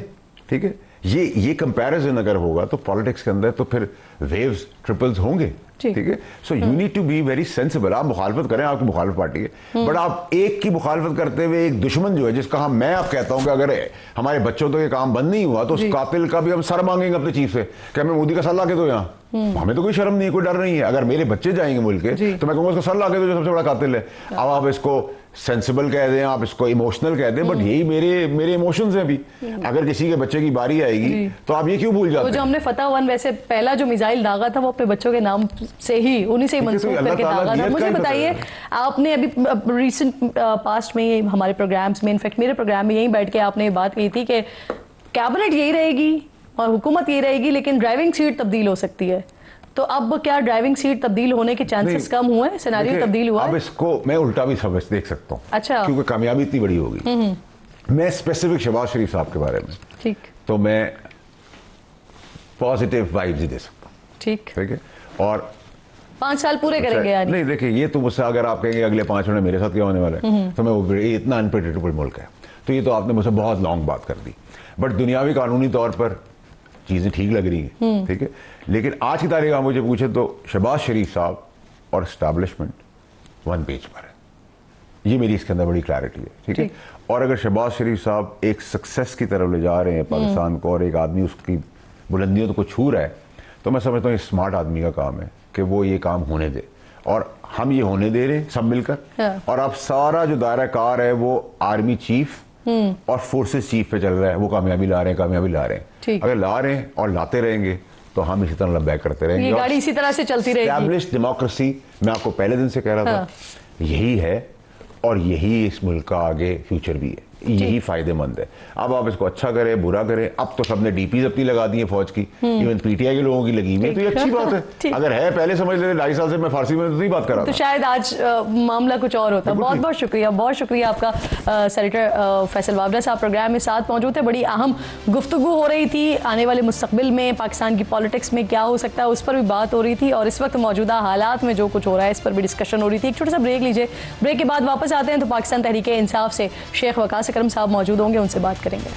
S3: ٹھیک ہے, یہ کمپیریزن اگر ہوگا تو پالیٹکس کے اندر تو پھر ویوز ٹرپلز ہوں گے. ٹھیک ہے, so you need to be very sensible. آپ مخالفت کریں, آپ کی مخالف پارٹی ہے, بٹ آپ ایک کی مخالفت کرتے ہوئے ایک دشمن جو ہے, جس کا میں آپ کہتا ہوں کہ اگر ہمارے بچوں تو یہ کام بند نہیں ہوا تو اس قاتل کا بھی ہم سر مانگیں گے اپنے چیف سے کہ ہمیں مودی کا سر لا کے دو. یہاں ہمیں تو کوئی شرم نہیں ہے, کوئی ڈر نہیں ہے. اگر میرے بچے جائیں گے ملک کے تو میں کہوں گا اس کو سر لا کے دو, جو سب سے بڑا قاتل ہے. اب آپ اس کو سینسیبل کہہ دیں, آپ اس کو ایموشنل کہہ دیں, بٹ یہی میرے ایموشنز ہیں. ابھی اگر کسی کے بچے کی باری آئے گی تو آپ یہ کیوں بھول جاتے ہیں.
S1: جو ہم نے فتح 1 ویسے پہلا جو میزائل داغا تھا وہ اپنے بچوں کے نام سے ہی, انہی سے ہی منسوخ کر کے داغا تھا. مجھے بتائیے, آپ نے ابھی ریسنٹ پاسٹ میں ہمارے پروگرامز میں, انفیکٹ میرے پروگرام میں یہیں بیٹھ کے آپ نے بات کی تھی کہ کیبنٹ یہی رہے گی اور حکومت یہی رہے گی, لیکن ڈرائیونگ سیٹ تبدیل ہو سکتی ہے. تو اب کیا ڈرائیونگ سیٹ تبدیل ہونے کے چانسز کم ہوئے ہیں, سیناریو تبدیل ہوا ہے؟
S3: اب اس کو میں الٹا بھی سمجھ دیکھ سکتا ہوں.
S1: اچھا,
S3: کیونکہ کامیابی اتنی بڑی ہوگی. میں اسپیسیفک شہباز شریف صاحب کے بارے میں
S1: ٹھیک
S3: تو میں پازیٹیو وائبز ہی دے سکتا ہوں.
S1: ٹھیک
S3: ہے, اور
S1: 5 سال پورے کریں گے یعنی.
S3: نہیں دیکھیں, یہ تو مجھ سے اگر آپ کہیں گے اگلے 5 مہینے میرے ساتھ کیا ہونے والا ہے, تو میں یہ اتنا انپریڈکٹیبل ملک ہے, تو یہ تو آپ نے مجھ سے بہت لانگ بات کر دی. بٹ دنیاوی قانونی طور پر چیزیں ٹھیک لگ رہی ہیں. ٹھیک ہے, لیکن آج کی تاریخ آپ مجھے پوچھے تو شہباز شریف صاحب اور اسٹیبلشمنٹ 1 پیج پر ہے. یہ میری اس کے اندر بڑی کلیئرٹی ہے. ٹھیک ہے, اور اگر شہباز شریف صاحب ایک سکسیس کی طرف لے جا رہے ہیں پاکستان کو, اور ایک آدمی اس کی بلندیوں کو چھو رہا ہے, تو میں سمجھتا ہوں یہ اسمارٹ آدمی کا کام ہے کہ وہ یہ کام ہونے دے, اور ہم یہ ہونے دے رہے ہیں سب مل کر. اور اب سارا جو دائرہ کار ہے وہ آرمی چیف اور فورسز چیف پہ چل رہا ہے, وہ کامیابی لا رہے ہیں. اگر لا رہے ہیں اور لاتے رہیں گے تو ہم اسی طرح لبیک کرتے رہیں گے,
S1: گاڑی اسی طرح سے چلتی رہے گی.
S3: اسٹیبلشڈ ڈیموکریسی, میں آپ کو پہلے دن سے کہہ رہا تھا, یہی ہے, اور یہی اس ملک کا آگے فیوچر بھی ہے, یہی فائدے مند ہے. اب آپ اس کو اچھا کریں برا کریں, اب تو سب نے ڈی پیز اپنی لگا دی ہیں فوج کی, ایون پی ٹی آئی کے لوگوں کی لگی ہوئی ہے, تو یہ اچھی بات ہے. اگر ہے پہلے سمجھ لیتے, 2.5 سال سے میں فارسی میں نہیں بات کر رہا تھا,
S1: تو شاید آج معاملہ کچھ اور ہوتا. بہت بہت شکریہ, بہت شکریہ آپ کا سینیٹر فیصل وابڈا صاحب پروگرام میں ساتھ موجود تھے. بڑی اہم گفتگو ہو رہی تھی, آنے والے مستقبل میں پاکستان کی پالیٹکس میں کیا ہو سکتا ہے اس پر بھی بات ہو رہی تھی, اور اس وقت موجودہ حالات میں جو کچھ ہو رہا ہے اس پر بھی ڈسکشن ہو رہی تھی. ایک چھوٹا سا بریک لیجیے, بریک کے بعد واپس آتے ہیں تو پاکستان تحریک انصاف سے شیخ وقاص اکرم صاحب موجود ہوں گے, ان سے بات کریں گے.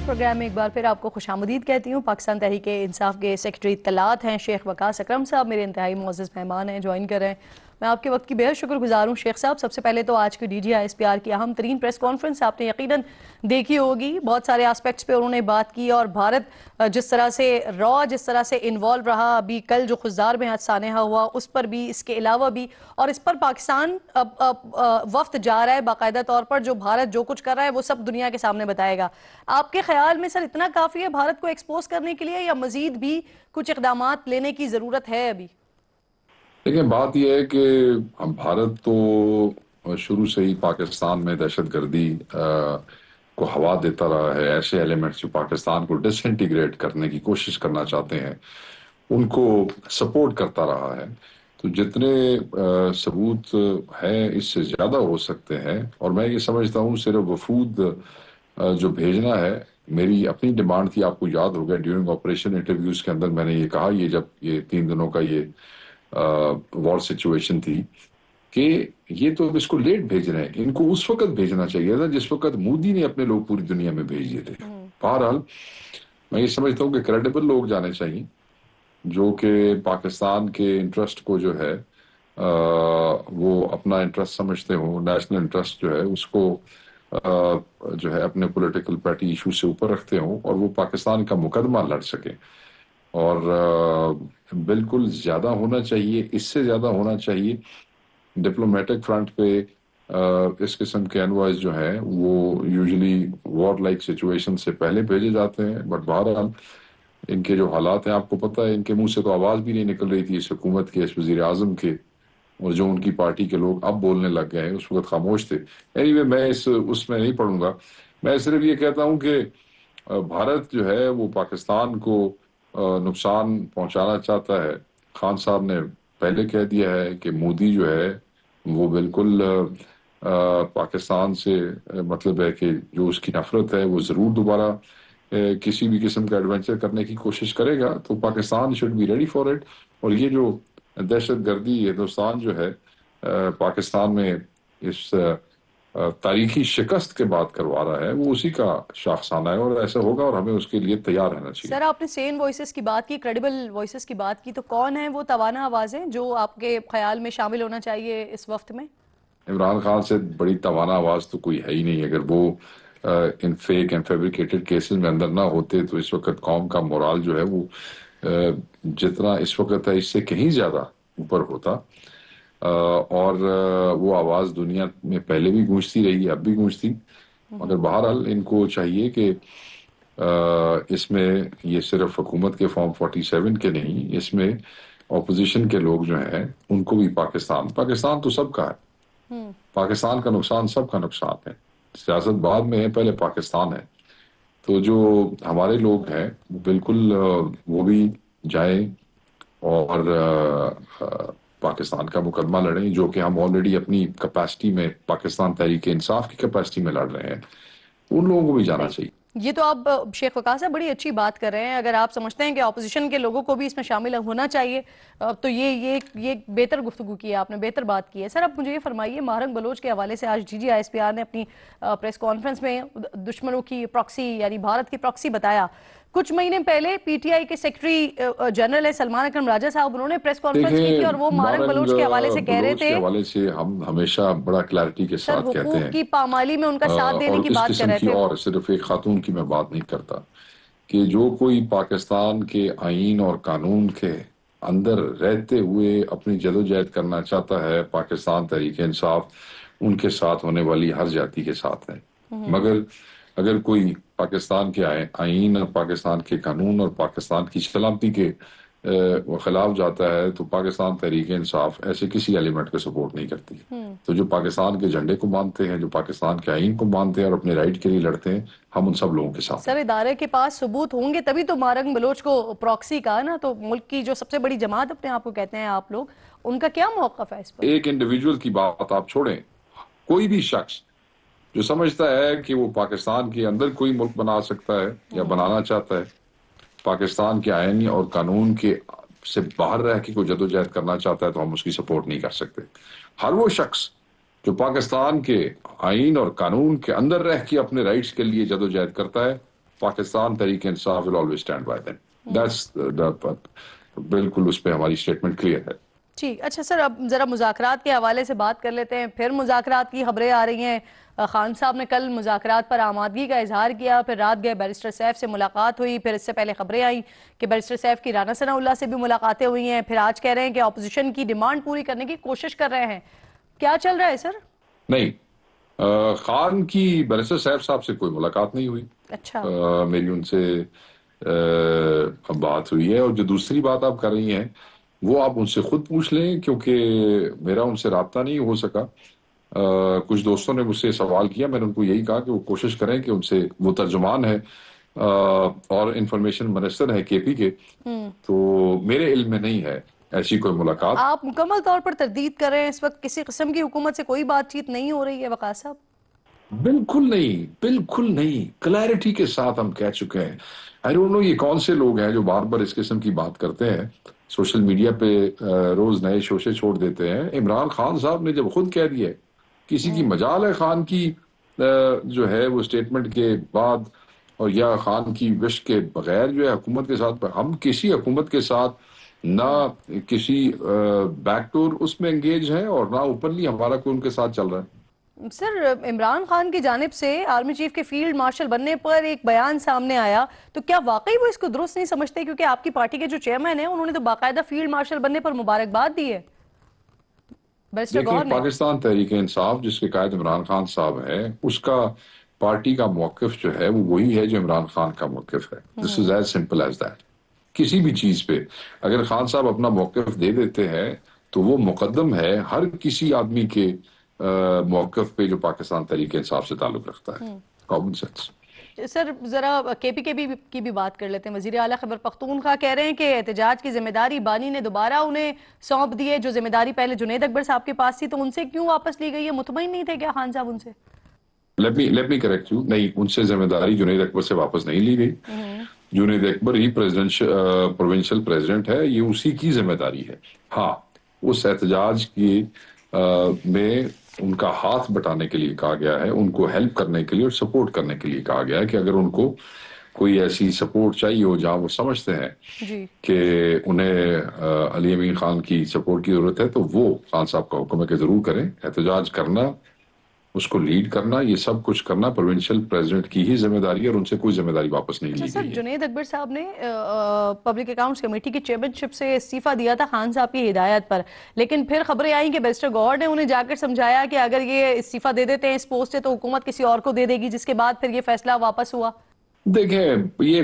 S1: پروگرام میں ایک بار پھر آپ کو خوش آمدید کہتی ہوں. پاکستان تحریک انصاف کے سیکرٹری اطلاعات ہیں شیخ وقاص اکرم صاحب, میرے انتہائی معزز مہمان ہیں, جوائن کر رہے ہیں. میں آپ کے وقت کی بے حد شکر گزار ہوں شیخ صاحب. سب سے پہلے تو آج کی D G I S P R کی اہم ترین پریس کانفرنس آپ نے یقیناً دیکھی ہوگی. بہت سارے آسپیکٹس پہ انہوں نے بات کی, اور بھارت جس طرح سے جس طرح سے انوالو رہا, ابھی کل جو خزدار میں سانحہ ہوا اس پر بھی, اس کے علاوہ بھی, اور اس پر پاکستان وفد جا رہا ہے باقاعدہ طور پر, جو بھارت جو کچھ کر رہا ہے وہ سب دنیا کے سامنے بتائے گا. آپ کے خیال میں سر اتنا کافی ہے بھارت کو ایکسپوز کرنے کے لیے, یا مزید بھی کچھ اقدامات لینے کی ضرورت ہے ابھی؟
S4: دیکھیں, بات یہ ہے کہ بھارت تو شروع سے ہی پاکستان میں دہشت گردی کو ہوا دیتا رہا ہے. ایسے ایلیمنٹس جو پاکستان کو ڈس انٹیگریٹ کرنے کی کوشش کرنا چاہتے ہیں ان کو سپورٹ کرتا رہا ہے. تو جتنے ثبوت ہیں اس سے زیادہ ہو سکتے ہیں, اور میں یہ سمجھتا ہوں صرف وفود جو بھیجنا ہے, میری اپنی ڈیمانڈ تھی, آپ کو یاد ہوگا ڈیورنگ آپریشن انٹرویوز کے اندر میں نے یہ کہا, یہ جب یہ 3 دنوں کا یہ وار سچویشن تھی, کہ یہ تو اس کو لیٹ بھیج رہے ہیں, ان کو اس وقت بھیجنا چاہیے تھا جس وقت مودی نے اپنے لوگ پوری دنیا میں بھیج دیے تھے. بہرحال میں یہ سمجھتا ہوں کہ کریڈیبل لوگ جانے چاہیے جو کہ پاکستان کے انٹرسٹ کو جو ہے وہ اپنا انٹرسٹ سمجھتے ہوں, نیشنل انٹرسٹ جو ہے اس کو جو ہے اپنے پولیٹیکل پارٹی ایشو سے اوپر رکھتے ہوں اور وہ پاکستان کا مقدمہ لڑ سکیں. اور بالکل زیادہ ہونا چاہیے، اس سے زیادہ ہونا چاہیے. ڈپلومیٹک فرنٹ پہ اس قسم کے انوائز جو ہیں وہ یوزلی وار لائک سچویشن سے پہلے بھیجے جاتے ہیں. بٹ بہرحال ان کے جو حالات ہیں آپ کو پتہ ہے، ان کے منہ سے تو آواز بھی نہیں نکل رہی تھی اس حکومت کے، اس وزیر اعظم کے، اور جو ان کی پارٹی کے لوگ اب بولنے لگ گئے ہیں اس وقت خاموش تھے. اینی وے میں اس میں نہیں پڑھوں گا. میں صرف یہ کہتا ہوں کہ بھارت جو ہے وہ پاکستان کو نقصان پہنچانا چاہتا ہے. خان صاحب نے پہلے کہہ دیا ہے کہ مودی جو ہے وہ بالکل پاکستان سے مطلب ہے کہ جو اس کی نفرت ہے وہ ضرور دوبارہ کسی بھی قسم کا ایڈونچر کرنے کی کوشش کرے گا. تو Pakistan should be ready for it. اور یہ جو دہشت گردی ہندوستان جو ہے پاکستان میں اس تاریخی شکست کے بعد کروا رہا ہے، وہ اسی کا شاخسانہ ہے اور ایسا ہوگا، اور ہمیں اس کے لیے تیار رہنا چاہیے.
S1: سر آپ نے سین وائسز کی بات کی، کریڈیبل وائسز کی بات کی، تو کون ہیں وہ توانا آوازیں جو آپ کے خیال میں شامل ہونا چاہیے اس وقت میں؟
S4: عمران خان سے بڑی توانا آواز تو کوئی ہے ہی نہیں. اگر وہ ان فیک اینڈ فیبریکیٹڈ کیسز میں اندر نہ ہوتے تو اس وقت قوم کا مورال جو ہے وہ جتنا اس وقت ہے اس سے کہیں زیادہ اوپر ہوتا. اور وہ آواز دنیا میں پہلے بھی گونجتی رہی، اب بھی گونجتی. مگر بہرحال ان کو چاہیے کہ اس میں یہ صرف حکومت کے فارم 47 کے نہیں، اس میں اپوزیشن کے لوگ جو ہیں ان کو بھی پاکستان تو سب کا ہے. پاکستان کا نقصان سب کا نقصان ہے. سیاست بعد میں ہے، پہلے پاکستان ہے. تو جو ہمارے لوگ ہیں بالکل وہ بھی جائیں اور پاکستان کا مقدمہ لڑیں، جو کہ ہم آلریڈی اپنی کیپیسٹی میں پاکستان تحریک انصاف کی کیپیسٹی میں لڑ رہے ہیں. ان لوگوں کو بھی جانا چاہیے.
S1: یہ تو آپ شیخ وقاص صاحب بڑی اچھی بات کر رہے ہیں. اگر آپ سمجھتے ہیں کہ اپوزیشن کے لوگوں کو بھی اس میں شامل ہونا چاہیے تو یہ بہتر گفتگو کی ہے آپ نے، بہتر بات کی ہے. سر اب مجھے یہ فرمائیے، مہرنگ بلوچ کے حوالے سے آج DGISPR نے اپنی پریس کانفرنس میں دشمنوں کی پراکسی یعنی بھارت کی پراکسی بتایا. کچھ مہینے پہلے PTI کے سیکرٹری جنرل ہے سلمان اکرم راجہ صاحب، انہوں نے پریس کانفرنس کی تھی اور وہ مہرنگ بلوچ کے حوالے سے کہہ رہے تھے،
S4: کے حوالے سے ہم ہمیشہ بڑا کلیئرٹی کے ساتھ کہتے ہیں،
S1: حقوق کی پامالی میں ان کا ساتھ دینے کی بات کر رہے تھے.
S4: اور صرف ایک خاتون کی میں بات نہیں کرتا کہ جو کوئی پاکستان کے آئین اور قانون کے اندر رہتے ہوئے اپنی جدوجہد کرنا چاہتا ہے، پاکستان تحریک انصاف ان کے ساتھ ہونے والی ہر جاتی کے ساتھ ہے. مگر اگر کوئی پاکستان کے آئین اور پاکستان کے قانون اور پاکستان کی سلامتی کے خلاف جاتا ہے تو پاکستان تحریک انصاف ایسے کسی ایلیمنٹ کو سپورٹ نہیں کرتی. تو جو پاکستان کے جھنڈے کو مانتے ہیں، جو پاکستان کے آئین کو مانتے ہیں اور اپنے رائٹ کے لیے لڑتے ہیں، ہم ان سب لوگوں کے ساتھ.
S1: سر ادارے کے پاس ثبوت ہوں گے تبھی تو مہرنگ بلوچ کو پراکسی کہا نا. تو ملک کی جو سب سے بڑی جماعت اپنے آپ کو کہتے ہیں آپ لوگ، ان کا کیا موقف ہے اس پر؟
S4: ایک انڈیویجول کی بات آپ چھوڑیں، کوئی بھی شخص جو سمجھتا ہے کہ وہ پاکستان کے اندر کوئی ملک بنا سکتا ہے یا بنانا چاہتا ہے، پاکستان کے آئین اور قانون کے سے باہر رہ کے کوئی جدوجہد کرنا چاہتا ہے، تو ہم اس کی سپورٹ نہیں کر سکتے. ہر وہ شخص جو پاکستان کے آئین اور قانون کے اندر رہ کے اپنے رائٹس کے لیے جدوجہد کرتا ہے، Pakistan Tehreek Insaf will always stand by them. بالکل اس پہ ہماری سٹیٹمنٹ کلیئر ہے.
S1: ٹھیک. اچھا سر اب ذرا مذاکرات کے حوالے سے بات کر لیتے ہیں. پھر مذاکرات کی خبریں آ رہی ہیں. خان صاحب نے کل مذاکرات پر آمادگی کا اظہار کیا، پھر رات گئے بیرسٹر سیف سے ملاقات ہوئی، پھر اس سے پہلے خبریں آئیں کہ بیرسٹر سیف کی رانا ثناء اللہ سے بھی ملاقاتیں ہوئی ہیں، پھر آج کہہ رہے ہیں کہ اپوزیشن کی ڈیمانڈ پوری کرنے کی کوشش کر رہے ہیں. کیا چل رہا ہے سر؟
S4: نہیں، خان کی بیرسٹر سیف صاحب سے کوئی ملاقات نہیں ہوئی.
S1: اچھا.
S4: میری ان سے بات ہوئی ہے، اور جو دوسری بات آپ کر رہی ہیں وہ آپ ان سے خود پوچھ لیں، کیونکہ میرا ان سے رابطہ نہیں ہو سکا. کچھ دوستوں نے مجھ سے سوال کیا، میں نے ان کو یہی کہا کہ وہ کوشش کریں کہ ان سے، وہ ترجمان ہے اور انفارمیشن منسٹر ہے KP کے، تو میرے علم میں نہیں ہے ایسی کوئی ملاقات.
S1: آپ مکمل طور پر تردید کر رہے ہیں اس وقت کسی قسم کی حکومت سے کوئی بات چیت نہیں ہو رہی ہے وقاص صاحب؟
S4: بالکل نہیں، بالکل نہیں. کلیئرٹی کے ساتھ ہم کہہ چکے ہیں. I don't know یہ کون سے لوگ ہیں جو بار بار اس قسم کی بات کرتے ہیں، سوشل میڈیا پہ روز نئے شوشے چھوڑ دیتے ہیں. عمران خان صاحب نے جب خود کہہ دیا ہے، کسی کی مجال ہے خان کی جو ہے وہ اسٹیٹمنٹ کے بعد اور یا خان کی وش کے بغیر جو ہے حکومت کے ساتھ، ہم کسی حکومت کے ساتھ نہ کسی بیک ڈور اس میں انگیج ہیں اور نہ اوپنلی ہمارا کوئی ان کے ساتھ چل رہا ہے.
S1: سر عمران خان کی جانب سے آرمی چیف کے فیلڈ مارشل بننے پر ایک بیان سامنے آیا، تو کیا واقعی وہ اس کو درست نہیں سمجھتے؟ کیونکہ آپ کی پارٹی کے جو چیئرمین ہیں انہوں نے تو باقاعدہ فیلڈ مارشل بننے پر مبارکباد دی ہے.
S4: دیکھیں پاکستان تحریک انصاف جس کے قائد عمران خان صاحب ہے، اس کا پارٹی کا موقف جو ہے وہ وہی ہے جو عمران خان کا موقف ہے. This is as simple as that. کسی بھی چیز پہ اگر خان صاحب اپنا موقف دے دیتے ہیں تو وہ مقدم ہے ہر کسی آدمی کے موقف پہ جو پاکستان تحریک انصاف سے تعلق رکھتا ہے. Common sense.
S1: سر ذرا کے پی کے کی بھی بات کر لیتے ہیں. وزیر اعلیٰ خیبر پختونخوا کہہ رہے ہیں کہ احتجاج کی ذمہ داری بانی نے دوبارہ انہیں سونپ دی ہے. جو ذمہ داری پہلے جنید اکبر صاحب کے پاس تھی تو ان سے کیوں واپس لی گئی ہے؟ مطمئن نہیں تھے کیا خان صاحب ان سے؟
S4: Let me correct you. نہیں، ان سے ذمہ داری جنید اکبر سے واپس نہیں لی گئی. جنید اکبر ہی پروونشل پریزیڈنٹ ہے، یہ اسی کی ذمہ داری ہے. ہاں، اس احتجاج کی میں ان کا ہاتھ بٹانے کے لیے کہا گیا ہے، ان کو ہیلپ کرنے کے لیے اور سپورٹ کرنے کے لیے کہا گیا ہے کہ اگر ان کو کوئی ایسی سپورٹ چاہیے ہو جہاں وہ سمجھتے ہیں کہ انہیں علی امین خان کی سپورٹ کی ضرورت ہے تو وہ خان صاحب کا حکم ہے کہ ضرور کریں. احتجاج کرنا، اس کو لیڈ کرنا، یہ سب کچھ کرنا پروونشل پریزیڈنٹ کی ہی ذمہ داری ہے اور ان سے کوئی ذمہ داری واپس نہیں لی گئی ہے.
S1: جنید اکبر صاحب نے پبلک اکاؤنٹس کمیٹی کی چیئرمین شپ سے استعفیٰ دیا تھا خان صاحب کی ہدایت پر، لیکن پھر خبریں آئیں کہ بیرسٹر گوہر نے انہیں جا کر سمجھایا کہ اگر یہ استعفیٰ دے دیتے ہیں اس پوسٹ سے تو حکومت کسی اور کو دے دے گی، جس کے بعد پھر یہ فیصلہ واپس ہوا.
S4: دیکھیں یہ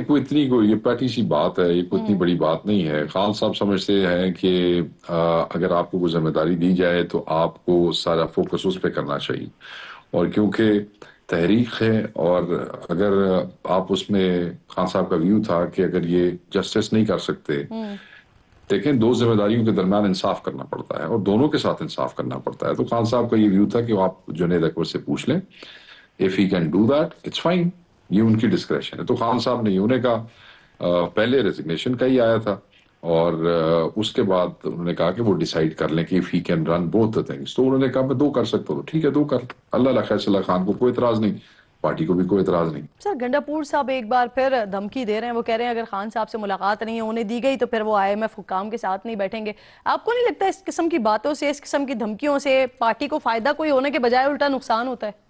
S4: پیٹی سی بات ہے، یہ کوئی اتنی بڑی بات نہیں ہے. خان صاحب سمجھتے ہیں کہ اگر آپ کو کوئی ذمہ داری دی جائے تو آپ کو سارا فوکس اس پہ کرنا چاہیے. اور کیونکہ تحریک ہے اور اگر آپ اس میں خان صاحب کا ویو تھا کہ اگر یہ جسٹس نہیں کر سکتے، دیکھیں دو ذمہ داریوں کے درمیان انصاف کرنا پڑتا ہے اور دونوں کے ساتھ انصاف کرنا پڑتا ہے. تو خان صاحب کا یہ ویو تھا کہ آپ جنید اکبر سے پوچھ لیں، if he can do that it's fine. یہ ان کی ڈسکریشن ہے. تو خان صاحب نے انہیں کہا، پہلے ریزگنیشن کا ہی آیا تھا اور اس کے بعد انہوں نے کہا کہ وہ ڈیسائیڈ کر لیں کہ if he can run both the things. تو انہوں نے کہا میں دو کر سکتا ہوں، ٹھیک ہے دو کر. اللہ خیر اللہ خان کو کوئی اعتراض نہیں، پارٹی کو بھی کوئی اعتراض نہیں.
S1: سر گنڈا پور صاحب ایک بار پھر دھمکی دے رہے ہیں، وہ کہہ رہے ہیں اگر خان صاحب سے ملاقات نہیں ہونے دی گئی تو پھر وہ IMF حکام کے ساتھ نہیں بیٹھیں گے. آپ کو نہیں لگتا اس قسم کی باتوں سے، اس قسم کی دھمکیوں سے پارٹی کو فائدہ کوئی ہونے کے بجائے الٹا نقصان ہوتا ہے؟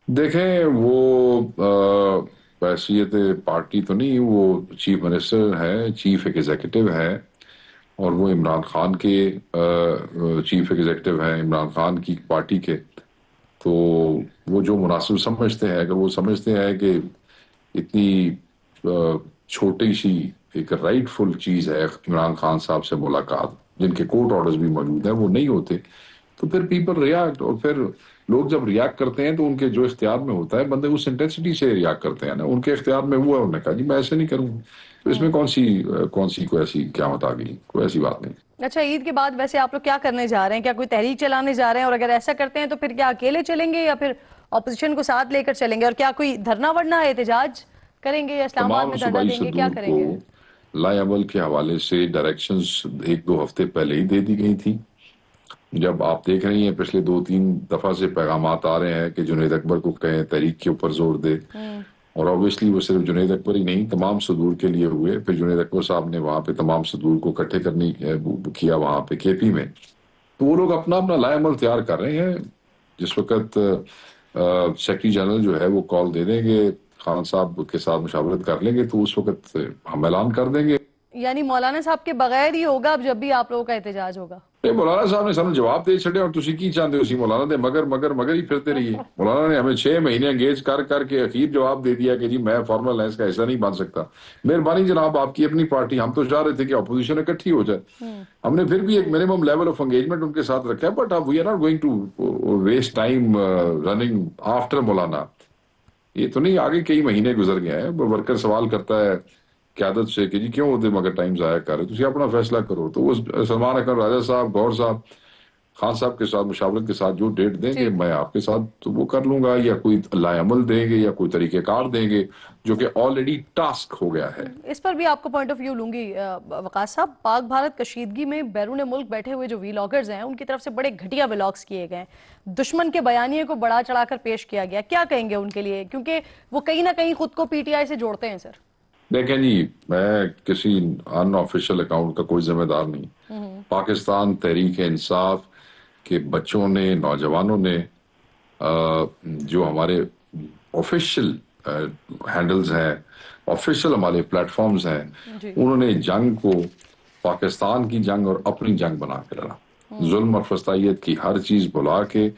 S4: دیکھیں وہ حیثیت پارٹی تو نہیں، وہ چیف منسٹر ہے، چیف ایگزیکٹو ہے اور وہ عمران خان کے چیف ایگزیکٹو ہیں، عمران خان کی پارٹی کے. تو وہ جو مناسب سمجھتے ہیں، اگر وہ سمجھتے ہیں کہ اتنی چھوٹی سی ایک رائٹ فل چیز ہے عمران خان صاحب سے ملاقات، جن کے کورٹ آرڈرز بھی موجود ہیں، وہ نہیں ہوتے تو پھر پیپل ریاکٹ. اور پھر لوگ جب ریاکٹ کرتے ہیں تو ان کے جو اختیار میں ہوتا ہے بندے اس انٹینسٹی سے ریاکٹ کرتے ہیں نا. ان کے اختیار میں ہوا، انہوں نے کہا جی میں ایسے نہیں کروں. تو اس میں کون سی کوئی ایسی قیامت آ گئی؟ کوئی ایسی بات نہیں.
S1: اچھا، عید کے بعد ویسے آپ لوگ کیا کرنے جا رہے ہیں؟ کیا کوئی تحریک چلانے جا رہے ہیں؟ اور اگر ایسا کرتے ہیں تو پھر کیا اکیلے چلیں گے یا پھر اپوزیشن کو ساتھ لے کر چلیں گے؟ اور کیا کوئی دھرنا ورنا احتجاج کریں گے یا اسلام آباد میں دھرنا دیں گے؟ کیا کریں گے؟
S4: لائے عمل کے حوالے سے ڈائریکشنز 1-2 ہفتے پہلے ہی دے دی گئی تھی. جب آپ دیکھ رہی ہیں پچھلے 2-3 دفعہ سے پیغامات آ رہے ہیں کہ جنید اکبر کو کہیں تحریک کے اوپر زور دے، اور obviously وہ صرف جنید اکبر ہی نہیں تمام صدور کے لیے ہوئے. پھر جنید اکبر صاحب نے وہاں پہ تمام صدور کو اکٹھے کرنے کیا وہاں پہ KP میں. تو وہ لوگ اپنا لائے عمل تیار کر رہے ہیں. جس وقت سیکرٹری جنرل جو ہے وہ کال دے دیں گے، خان صاحب کے ساتھ مشاورت کر لیں گے تو اس وقت ہم اعلان کر دیں گے.
S1: یعنی مولانا صاحب کے بغیر ہی ہوگا اب جب بھی آپ لوگوں کا احتجاج ہوگا؟
S4: مولانا صاحب نے سامنے جواب دے چھڑے اور تسی کی چاہتے ہو اسی مولانا دے مگر ہی پھرتے رہیے. مولانا نے ہمیں 6 مہینے انگیج کر کے اخیر جواب دے دیا کہ جی میں فارمل لائنس کا ایسا نہیں بن سکتا. مہربانی جناب آپ کی اپنی پارٹی، ہم تو چاہ رہے تھے کہ اپوزیشن اکٹھی ہو جائے. ہم نے پھر بھی ایک منیمم لیول آف انگیجمنٹ ان کے ساتھ رکھا ہے، but we are not going to waste time running after Maulana. یہ تو نہیں آگے کئی مہینے گزر گئے ہیں. ورکر سوال کرتا ہے قیادت سے کہ جی کیوں ہوتے مگر ٹائم ضائع کر رہے، تسی اپنا فیصلہ کرو. تو وہ سلمان اکرم راجہ صاحب، گور صاحب، خان صاحب کے ساتھ مشاورت کے ساتھ جو ڈیٹ دیں گے میں آپ کے ساتھ تو وہ کر لوں گا، یا کوئی لائے عمل دیں گے یا کوئی طریقہ کار دیں گے جو کہ آلریڈی ٹاسک ہو گیا ہے.
S1: اس پر بھی آپ کو پوائنٹ آف ویو لوں گی. وقاص صاحب، پاک بھارت کشیدگی میں بیرون ملک بیٹھے ہوئے جو ویلاگرز ہیں ان کی طرف سے بڑے گھٹیا ویلاگز کیے گئے ہیں، دشمن کے بیانیے کو بڑا چڑھا کر پیش کیا گیا. کیا کہیں گے ان کے لیے؟ کیونکہ وہ کہیں نہ کہیں خود کو PTI سے جوڑتے ہیں. سر
S4: دیکھیں جی، میں کسی ان آفیشل اکاؤنٹ کا کوئی ذمہ دار نہیں. پاکستان تحریک انصاف کے بچوں نے، نوجوانوں نے جو ہمارے آفیشیل ہینڈلز ہیں، آفیشیل ہمارے پلیٹ فارمز ہیں، انہوں نے جنگ کو پاکستان کی جنگ اور اپنی جنگ بنا کے لڑا. ظلم اور فسطائیت کی ہر چیز بلا کے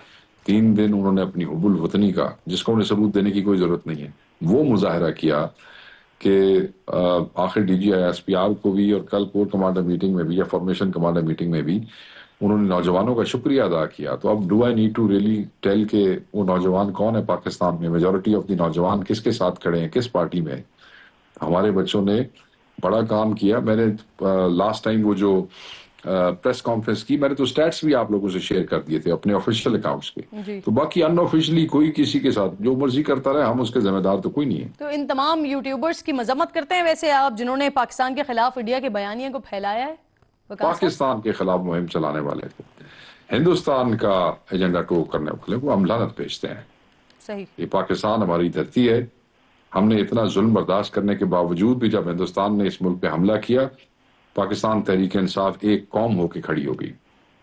S4: 3 دن انہوں نے اپنی حب الوطنی کا، جس کو انہیں ثبوت دینے کی کوئی ضرورت نہیں ہے، وہ مظاہرہ کیا کہ آخر D G I S P R کو بھی اور کل کور کمانڈر میٹنگ میں بھی یا فارمیشن کمانڈر میٹنگ میں بھی انہوں نے نوجوانوں کا شکریہ ادا کیا. تو اب do I need to really tell کہ وہ نوجوان کون ہے پاکستان میں، میجورٹی آف دی نوجوان کس کے ساتھ کھڑے ہیں، کس پارٹی میں. ہمارے بچوں نے بڑا کام کیا. میں نے لاسٹ ٹائم وہ جو پریس کانفرنس کی، میں نے تو سٹیٹس بھی آپ لوگوں سے شیئر کر دیے تھے اپنے آفیشیل اکاؤنٹس کے. تو باقی ان آفیشلی کوئی کسی کے ساتھ جو مرضی کرتا رہے، ہم اس کے ذمہ دار تو کوئی نہیں ہے.
S1: تو ان تمام یوٹیوبرز کی مذمت کرتے ہیں ویسے آپ جنہوں نے پاکستان کے خلاف انڈیا کے بیانیے کو پھیلایا ہے؟
S4: پاکستان کے خلاف مہم چلانے والے کو، ہندوستان کا ایجنڈا ٹو کرنے والے کو ہم لعنت بھیجتے ہیں.
S1: صحیح.
S4: یہ پاکستان ہماری دھرتی ہے. ہم نے اتنا ظلم برداشت کرنے کے باوجود بھی جب ہندوستان نے اس ملک پہ حملہ کیا، پاکستان تحریک انصاف ایک قوم ہو کے کھڑی ہو گئی.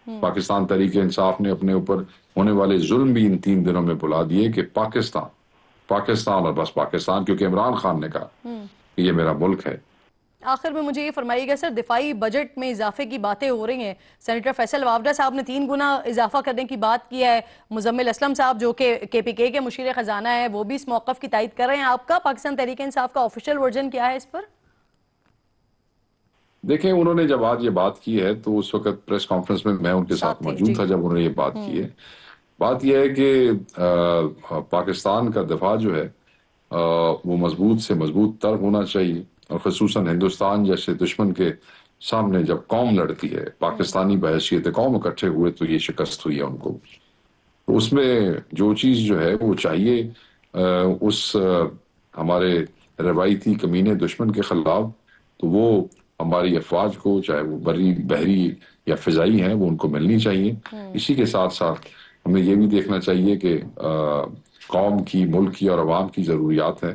S4: پاکستان تحریک انصاف نے اپنے اوپر ہونے والے ظلم بھی ان 3 دنوں میں بلا دیے کہ پاکستان اور بس پاکستان، کیونکہ عمران خان نے کہا کہ یہ میرا ملک ہے.
S1: آخر میں مجھے یہ فرمائیے گا سر، دفاعی بجٹ میں اضافے کی باتیں ہو رہی ہیں. سینیٹر فیصل وافدہ صاحب نے 3 گنا اضافہ کرنے کی بات کی ہے. مزمل اسلم صاحب جو کہ کے پی کے مشیر خزانہ ہے، وہ بھی اس موقف کی تائید کر رہے ہیں. آپ کا پاکستان تحریک انصاف کا آفیشیل ورژن کیا ہے اس پر؟
S4: دیکھیں، انہوں نے جب آج یہ بات کی ہے تو اس وقت پریس کانفرنس میں ان کے ساتھ موجود تھا جب انہوں نے یہ بات کی ہے. بات یہ ہے کہ پاکستان کا دفاع جو ہے وہ مضبوط سے مضبوط تر ہونا چاہیے، اور خصوصاً ہندوستان جیسے دشمن کے سامنے جب قوم لڑتی ہے، پاکستانی بحیثیت قوم اکٹھے ہوئے تو یہ شکست ہوئی ہے ان کو. تو اس میں جو چیز جو ہے وہ چاہیے اس ہمارے روایتی کمینے دشمن کے خلاف، تو وہ ہماری افواج کو، چاہے وہ بحری یا فضائی ہیں، وہ ان کو ملنی چاہیے. اسی کے ساتھ ساتھ ہمیں یہ بھی دیکھنا چاہیے کہ قوم کی، ملک کی اور عوام کی ضروریات ہیں،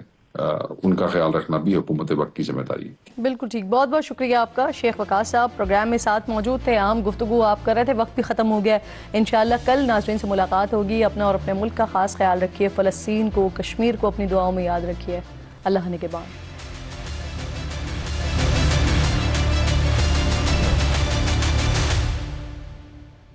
S4: ان کا خیال رکھنا بھی حکومت وقت کی ذمہ داری ہے.
S1: بالکل ٹھیک. بہت بہت شکریہ آپ کا. شیخ وقاص صاحب پروگرام میں ساتھ موجود تھے، عام گفتگو آپ کر رہے تھے، وقت بھی ختم ہو گیا. انشاءاللہ کل ناظرین سے ملاقات ہوگی. اپنا اور اپنے ملک کا خاص خیال رکھیے. فلسطین کو، کشمیر کو اپنی دعاؤں میں یاد رکھیے. اللہ نگہبان.